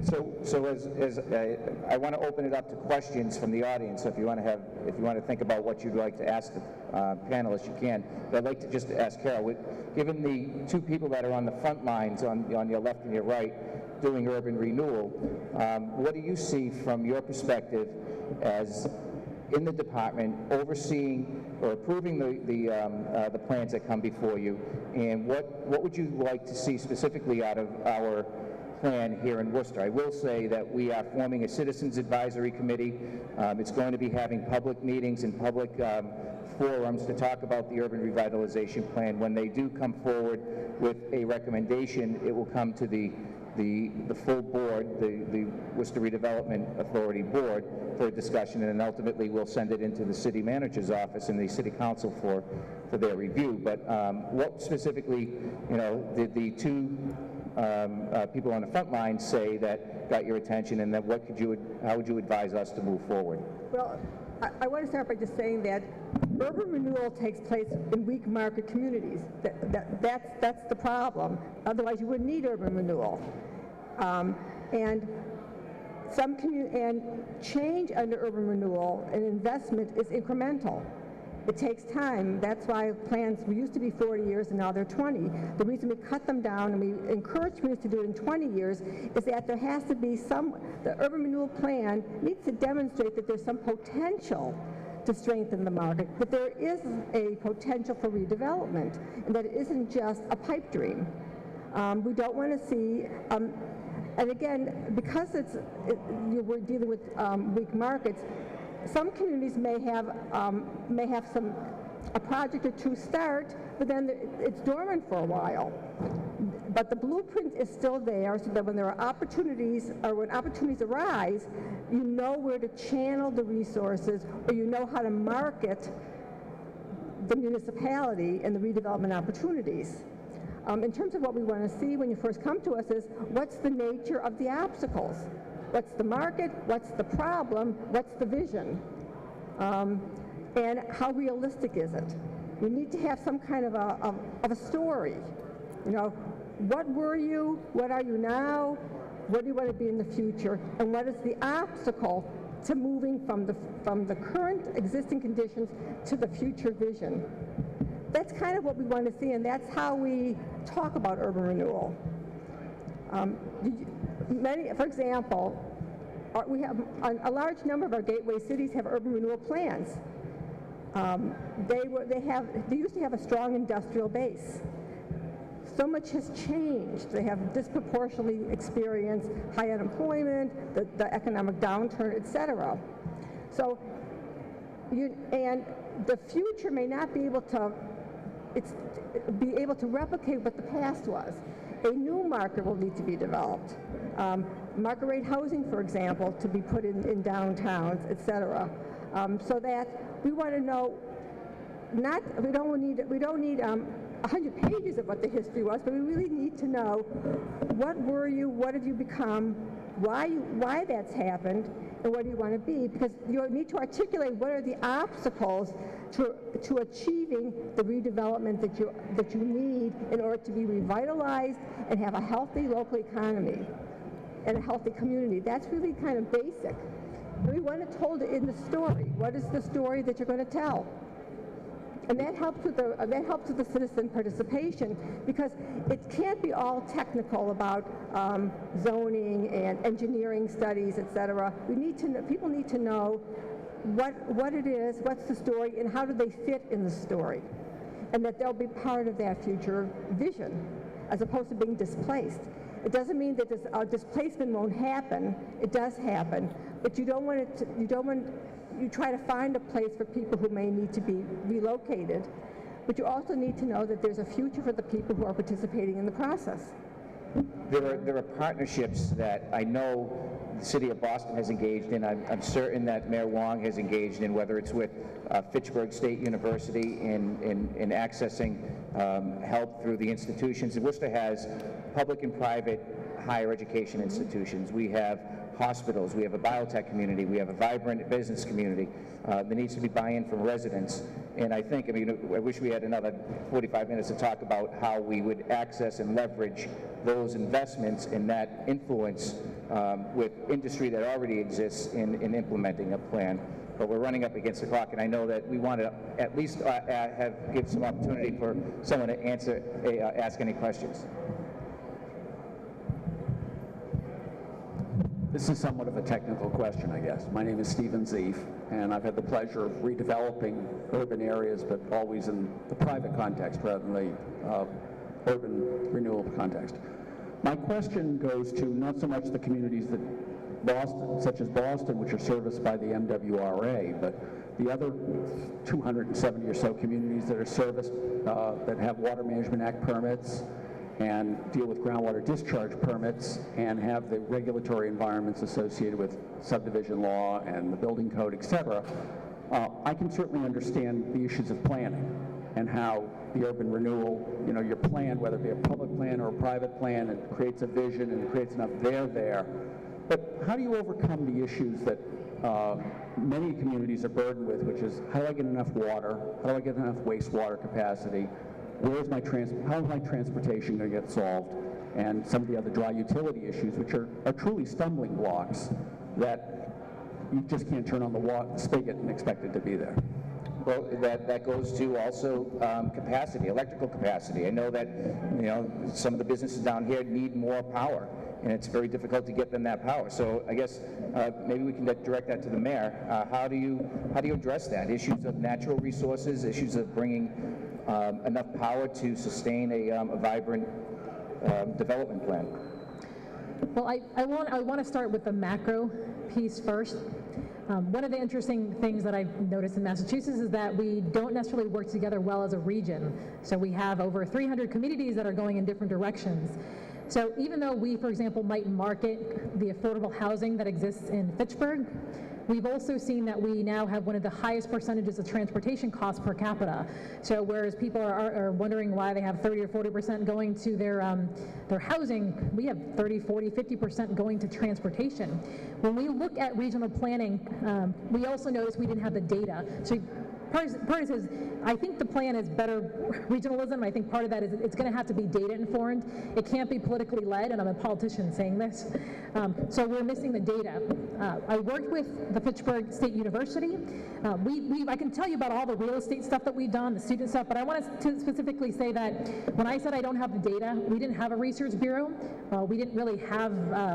So as I want to open it up to questions from the audience. So if you want to think about what you'd like to ask the panelists, you can. But I'd like to just ask Carol, given the two people that are on the front lines, on your left and your right, doing urban renewal, what do you see from your perspective as in the department overseeing or approving the plans that come before you, and what would you like to see specifically out of our plan here in Worcester? I will say that we are forming a citizens advisory committee. It's going to be having public meetings and public forums to talk about the urban revitalization plan. When they do come forward with a recommendation, it will come to the full board, the Worcester Redevelopment Authority board, for a discussion, and then ultimately we'll send it into the city manager's office and the city council for their review. But what specifically, did the two people on the front line say that got your attention, and then how would you advise us to move forward? Well, I want to start by just saying that urban renewal takes place in weak market communities. That's the problem. Otherwise, you wouldn't need urban renewal. And change under urban renewal and investment is incremental. It takes time. That's why plans used to be 40 years and now they're 20. The reason we cut them down and we encourage communities to do it in 20 years is that there has to be the urban renewal plan needs to demonstrate that there's some potential to strengthen the market, that there is a potential for redevelopment, and that it isn't just a pipe dream. We don't want to see, and again, because we're dealing with weak markets, some communities may have a project or two start, but then it's dormant for a while. But the blueprint is still there, so that when there are opportunities, or when opportunities arise, you know where to channel the resources, or you know how to market the municipality and the redevelopment opportunities. In terms of what we want to see when you first come to us is, what's the nature of the obstacles? What's the market? What's the problem? What's the vision? And how realistic is it? We need to have some kind of a story. You know, what were you? What are you now? What do you want to be in the future? And what is the obstacle to moving from the current existing conditions to the future vision? That's kind of what we want to see, and that's how we talk about urban renewal. For example, we have a large number of our gateway cities have urban renewal plans. They used to have a strong industrial base. So much has changed. They have disproportionately experienced high unemployment, the economic downturn, et cetera. So, and the future may not be able to replicate what the past was. A new market will need to be developed. Market rate housing, for example, to be put in downtowns, et cetera. So that we want to know, we don't need 100 pages of what the history was, but we really need to know what were you, what have you become, why that's happened, and what do you want to be, because you need to articulate what are the obstacles to achieving the redevelopment that you need in order to be revitalized and have a healthy local economy and a healthy community. That's really kind of basic. And we want it told in the story. What is the story that you're going to tell? And that helps with the citizen participation, because it can't be all technical about zoning and engineering studies, et cetera. People need to know what it is, what's the story, and how do they fit in the story, and that they'll be part of that future vision, as opposed to being displaced. It doesn't mean that displacement won't happen. It does happen, but you try to find a place for people who may need to be relocated, but you also need to know that there's a future for the people who are participating in the process. There are partnerships that I know the City of Boston has engaged in. I'm certain that Mayor Wong has engaged in, whether it's with Fitchburg State University in accessing help through the institutions. And Worcester has public and private higher education institutions. We have hospitals, we have a biotech community, we have a vibrant business community. There needs to be buy-in from residents. And I wish we had another 45 minutes to talk about how we would access and leverage those investments and that influence with industry that already exists in implementing a plan. But we're running up against the clock, and I know that we want to at least give some opportunity for someone to ask any questions. This is somewhat of a technical question, I guess. My name is Stephen Zeef, and I've had the pleasure of redeveloping urban areas, but always in the private context rather than the urban renewal context. My question goes to not so much the communities such as Boston, which are serviced by the MWRA, but the other 270 or so communities that are serviced, that have Water Management Act permits, and deal with groundwater discharge permits, and have the regulatory environments associated with subdivision law and the building code, et cetera. I can certainly understand the issues of planning and how the urban renewal, your plan, whether it be a public plan or a private plan, it creates a vision and it creates enough there. But how do you overcome the issues that many communities are burdened with, which is, how do I get enough water? How do I get enough wastewater capacity? How is my transportation going to get solved? And some of the other dry utility issues, which are truly stumbling blocks that you just can't turn on the spigot and expect it to be there. Well, that goes to also capacity, electrical capacity. I know that some of the businesses down here need more power, and it's very difficult to get them that power. So I guess maybe we can direct that to the mayor. How do you address that? Issues of natural resources, issues of bringing enough power to sustain a vibrant development plan. Well, I want to start with the macro piece first. One of the interesting things that I've noticed in Massachusetts is that we don't necessarily work together well as a region. So we have over 300 communities that are going in different directions. So even though we, for example, might market the affordable housing that exists in Fitchburg, we've also seen that we now have one of the highest percentages of transportation costs per capita. So whereas people are wondering why they have 30 or 40% going to their housing, we have 30, 40, 50% going to transportation. When we look at regional planning, we also noticed we didn't have the data. So part is, I think the plan is better regionalism. I think part of that is it's going to have to be data informed. It can't be politically led, and I'm a politician saying this. So we're missing the data. I worked with the Fitchburg State University. I can tell you about all the real estate stuff that we've done, the student stuff, but I want to specifically say that when I said I don't have the data, we didn't have a research bureau. We didn't really have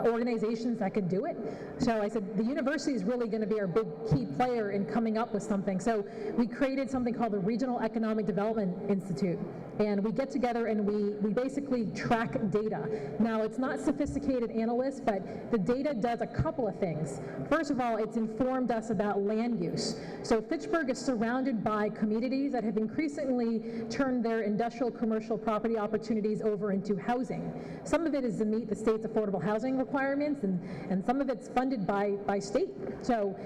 organizations that could do it. So I said the university is really going to be our big key player in coming up with something. So we created something called the Regional Economic Development Institute. And we get together and we basically track data. Now, it's not sophisticated analysts, but the data does a couple of things. First of all, it's informed us about land use. So Fitchburg is surrounded by communities that have increasingly turned their industrial commercial property opportunities over into housing. Some of it is to meet the state's affordable housing requirements, and some of it's funded by state. So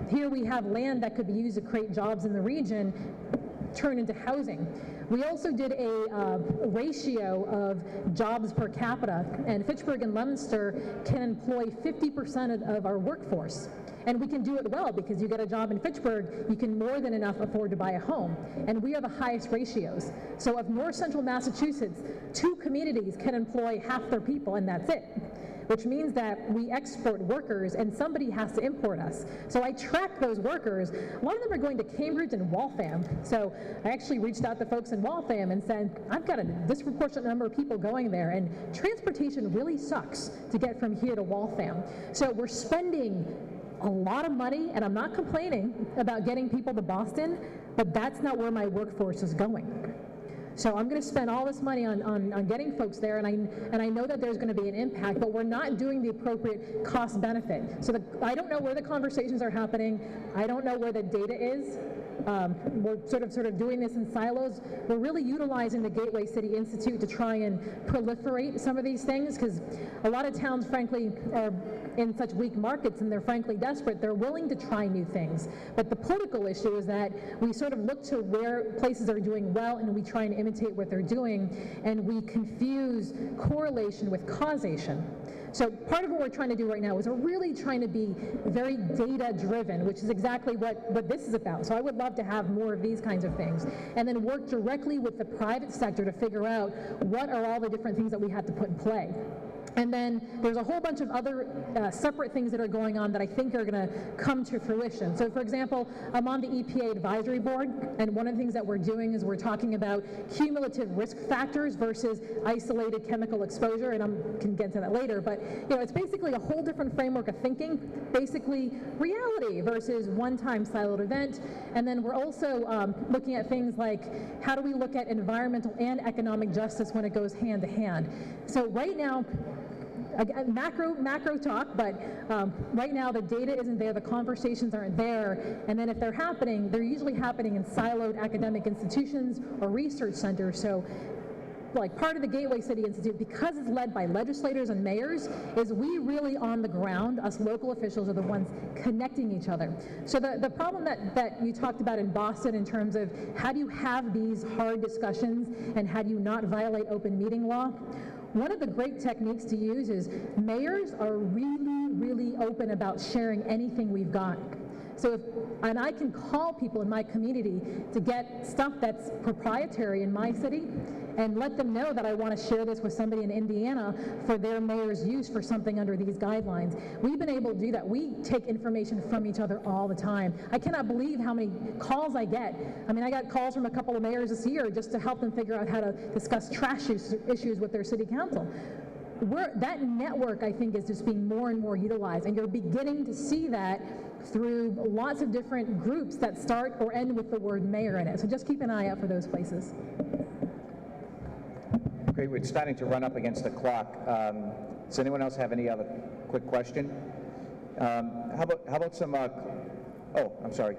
here we have land that could be used to create jobs in the region, turn into housing. We also did a ratio of jobs per capita, and Fitchburg and Leominster can employ 50% of our workforce. And we can do it well because you get a job in Fitchburg, you can more than enough afford to buy a home. And we are the highest ratios. So of North Central Massachusetts, 2 communities can employ half their people, and that's it. Which means that we export workers and somebody has to import us. So I track those workers. A lot of them are going to Cambridge and Waltham. So I actually reached out to folks in Waltham and said, I've got a disproportionate number of people going there, and transportation really sucks to get from here to Waltham. So we're spending a lot of money, and I'm not complaining about getting people to Boston, but that's not where my workforce is going. So I'm going to spend all this money on getting folks there, and I know that there's going to be an impact, but we're not doing the appropriate cost benefit. So I don't know where the conversations are happening. I don't know where the data is. We're sort of doing this in silos. We're really utilizing the Gateway City Institute to try and proliferate some of these things, because a lot of towns, frankly, are in such weak markets and they're frankly desperate. They're willing to try new things. But the political issue is that we sort of look to where places are doing well and we try and imitate what they're doing, and we confuse correlation with causation. So part of what we're trying to do right now is we're really trying to be very data-driven, which is exactly what this is about. So I would love to have more of these kinds of things, and then work directly with the private sector to figure out what are all the different things that we have to put in play. And then there's a whole bunch of other separate things that are going on that I think are going to come to fruition. So for example, I'm on the EPA advisory board, and one of the things that we're doing is we're talking about cumulative risk factors versus isolated chemical exposure, and I can get to that later, but it's basically a whole different framework of thinking, basically reality versus one-time siloed event. And then we're also looking at things like how do we look at environmental and economic justice when it goes hand to hand. So right now, macro talk, but right now the data isn't there, the conversations aren't there, and then if they're happening, they're usually happening in siloed academic institutions or research centers. So like part of the Gateway City Institute, because it's led by legislators and mayors, is we really on the ground, us local officials are the ones connecting each other. So the problem that you talked about in Boston in terms of how do you have these hard discussions and how do you not violate open meeting law, one of the great techniques to use is mayors are really, really open about sharing anything we've got. So and I can call people in my community to get stuff that's proprietary in my city and let them know that I want to share this with somebody in Indiana for their mayor's use for something under these guidelines. We've been able to do that. We take information from each other all the time. I cannot believe how many calls I get. I mean, I got calls from a couple of mayors this year just to help them figure out how to discuss trash issues with their city council. That network, I think, is just being more and more utilized, and you're beginning to see that through lots of different groups that start or end with the word mayor in it. So just keep an eye out for those places. Great, we're starting to run up against the clock. Does anyone else have any other quick question? How about some, oh, I'm sorry.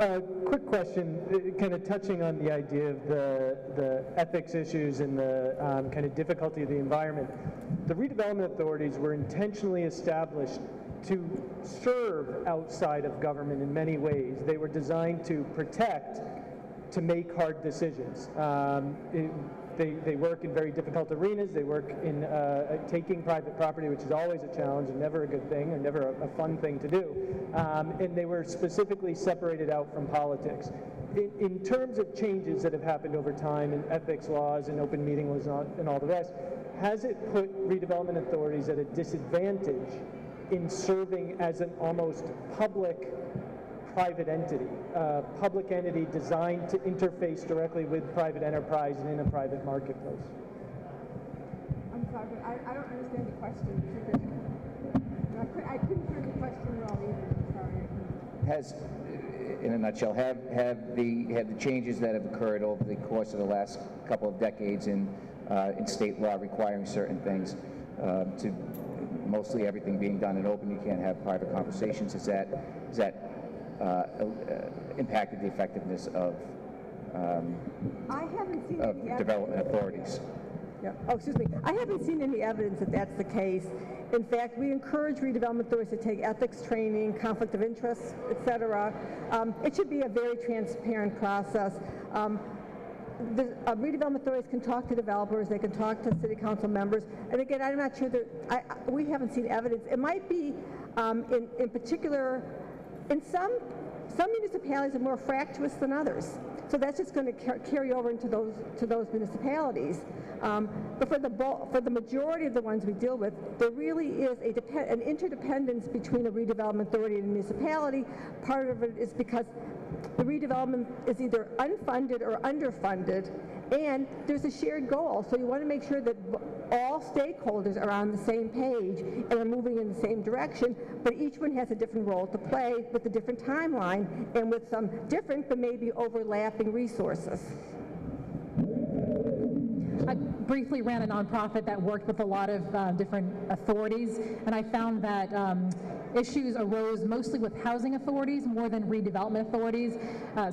Quick question, kind of touching on the idea of the ethics issues and the kind of difficulty of the environment. The redevelopment authorities were intentionally established to serve outside of government in many ways. They were designed to protect, to make hard decisions. They work in very difficult arenas. They work in taking private property, which is always a challenge and never a good thing and never a fun thing to do. And they were specifically separated out from politics. In terms of changes that have happened over time in ethics laws and open meeting laws and all the rest, has it put redevelopment authorities at a disadvantage in serving as an almost public-private entity, a public entity designed to interface directly with private enterprise and in a private marketplace? I'm sorry, but I don't understand the question. I couldn't hear the question well either. I'm sorry. Has, in a nutshell, have the changes that have occurred over the course of the last couple of decades in state law requiring certain things, to mostly everything being done in open, you can't have private conversations, is that impacted the effectiveness of I haven't seen any development authorities? Yeah. Oh, excuse me. I haven't seen any evidence that that's the case. In fact, we encourage redevelopment authorities to take ethics training, conflict of interest, et cetera. It should be a very transparent process. The redevelopment authorities can talk to developers, they can talk to city council members, and again, I'm not sure that, we haven't seen evidence. It might be, in particular, in some municipalities are more fractious than others. So that's just going to carry over into those municipalities. But for the majority of the ones we deal with, there really is an interdependence between a redevelopment authority and a municipality. Part of it is because the redevelopment is either unfunded or underfunded, and there's a shared goal. So you want to make sure that all stakeholders are on the same page and are moving in the same direction, but each one has a different role to play with a different timeline and with some different but maybe overlapping resources. I briefly ran a nonprofit that worked with a lot of different authorities, and I found that issues arose mostly with housing authorities more than redevelopment authorities,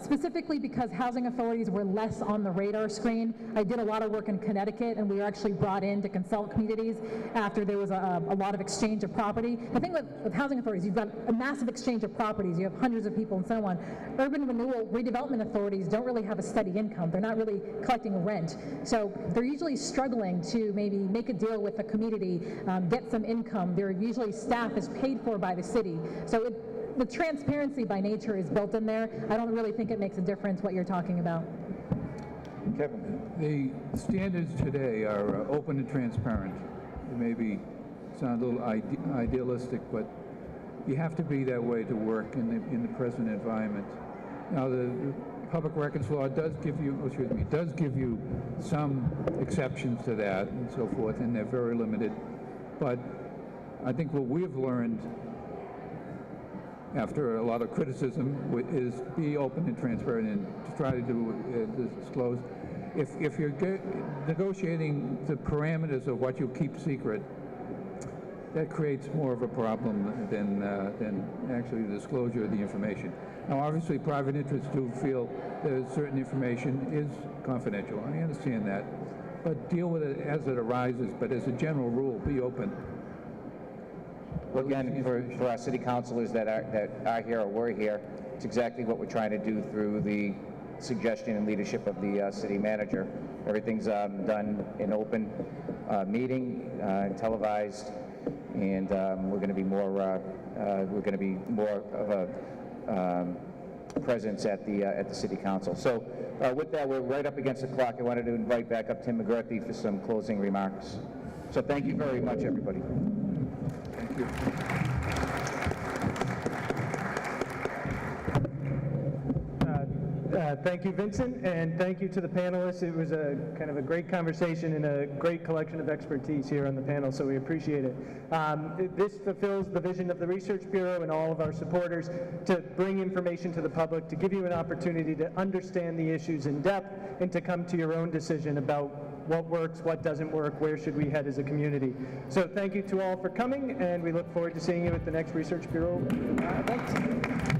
specifically because housing authorities were less on the radar screen. I did a lot of work in Connecticut, and we were actually brought in to consult communities after there was a lot of exchange of property. The thing with housing authorities, you've got a massive exchange of properties, you have hundreds of people and so on. Urban renewal redevelopment authorities don't really have a steady income. They're not really collecting rent. So they're usually struggling to maybe make a deal with the community, get some income. Their usually staff is paid for by the city. So the transparency by nature is built in there. I don't really think it makes a difference what you're talking about. Kevin? The standards today are open and transparent. It maybe sound a little idealistic, but you have to be that way to work in the present environment. Now, the Public Records Law does give you some exceptions to that and so forth, and they're very limited. But I think what we've learned after a lot of criticism is be open and transparent and to try to disclose. If you're negotiating the parameters of what you keep secret, that creates more of a problem than actually the disclosure of the information. Now, obviously, private interests do feel that certain information is confidential. I understand that. But deal with it as it arises. But as a general rule, be open. Well, again, for our city councilors that are here or were here, it's exactly what we're trying to do through the suggestion and leadership of the city manager. Everything's done in open meeting, televised, and we're going to be more of a presence at the city council. So with that, we're right up against the clock. I wanted to invite back up Tim McGurthy for some closing remarks. So thank you very much, everybody. Thank you. Thank you, Vincent, and thank you to the panelists. It was a kind of a great conversation and a great collection of expertise here on the panel, so we appreciate it. This fulfills the vision of the Research Bureau and all of our supporters to bring information to the public, to give you an opportunity to understand the issues in depth and to come to your own decision about what works, what doesn't work, where should we head as a community. So thank you to all for coming, and we look forward to seeing you at the next Research Bureau event.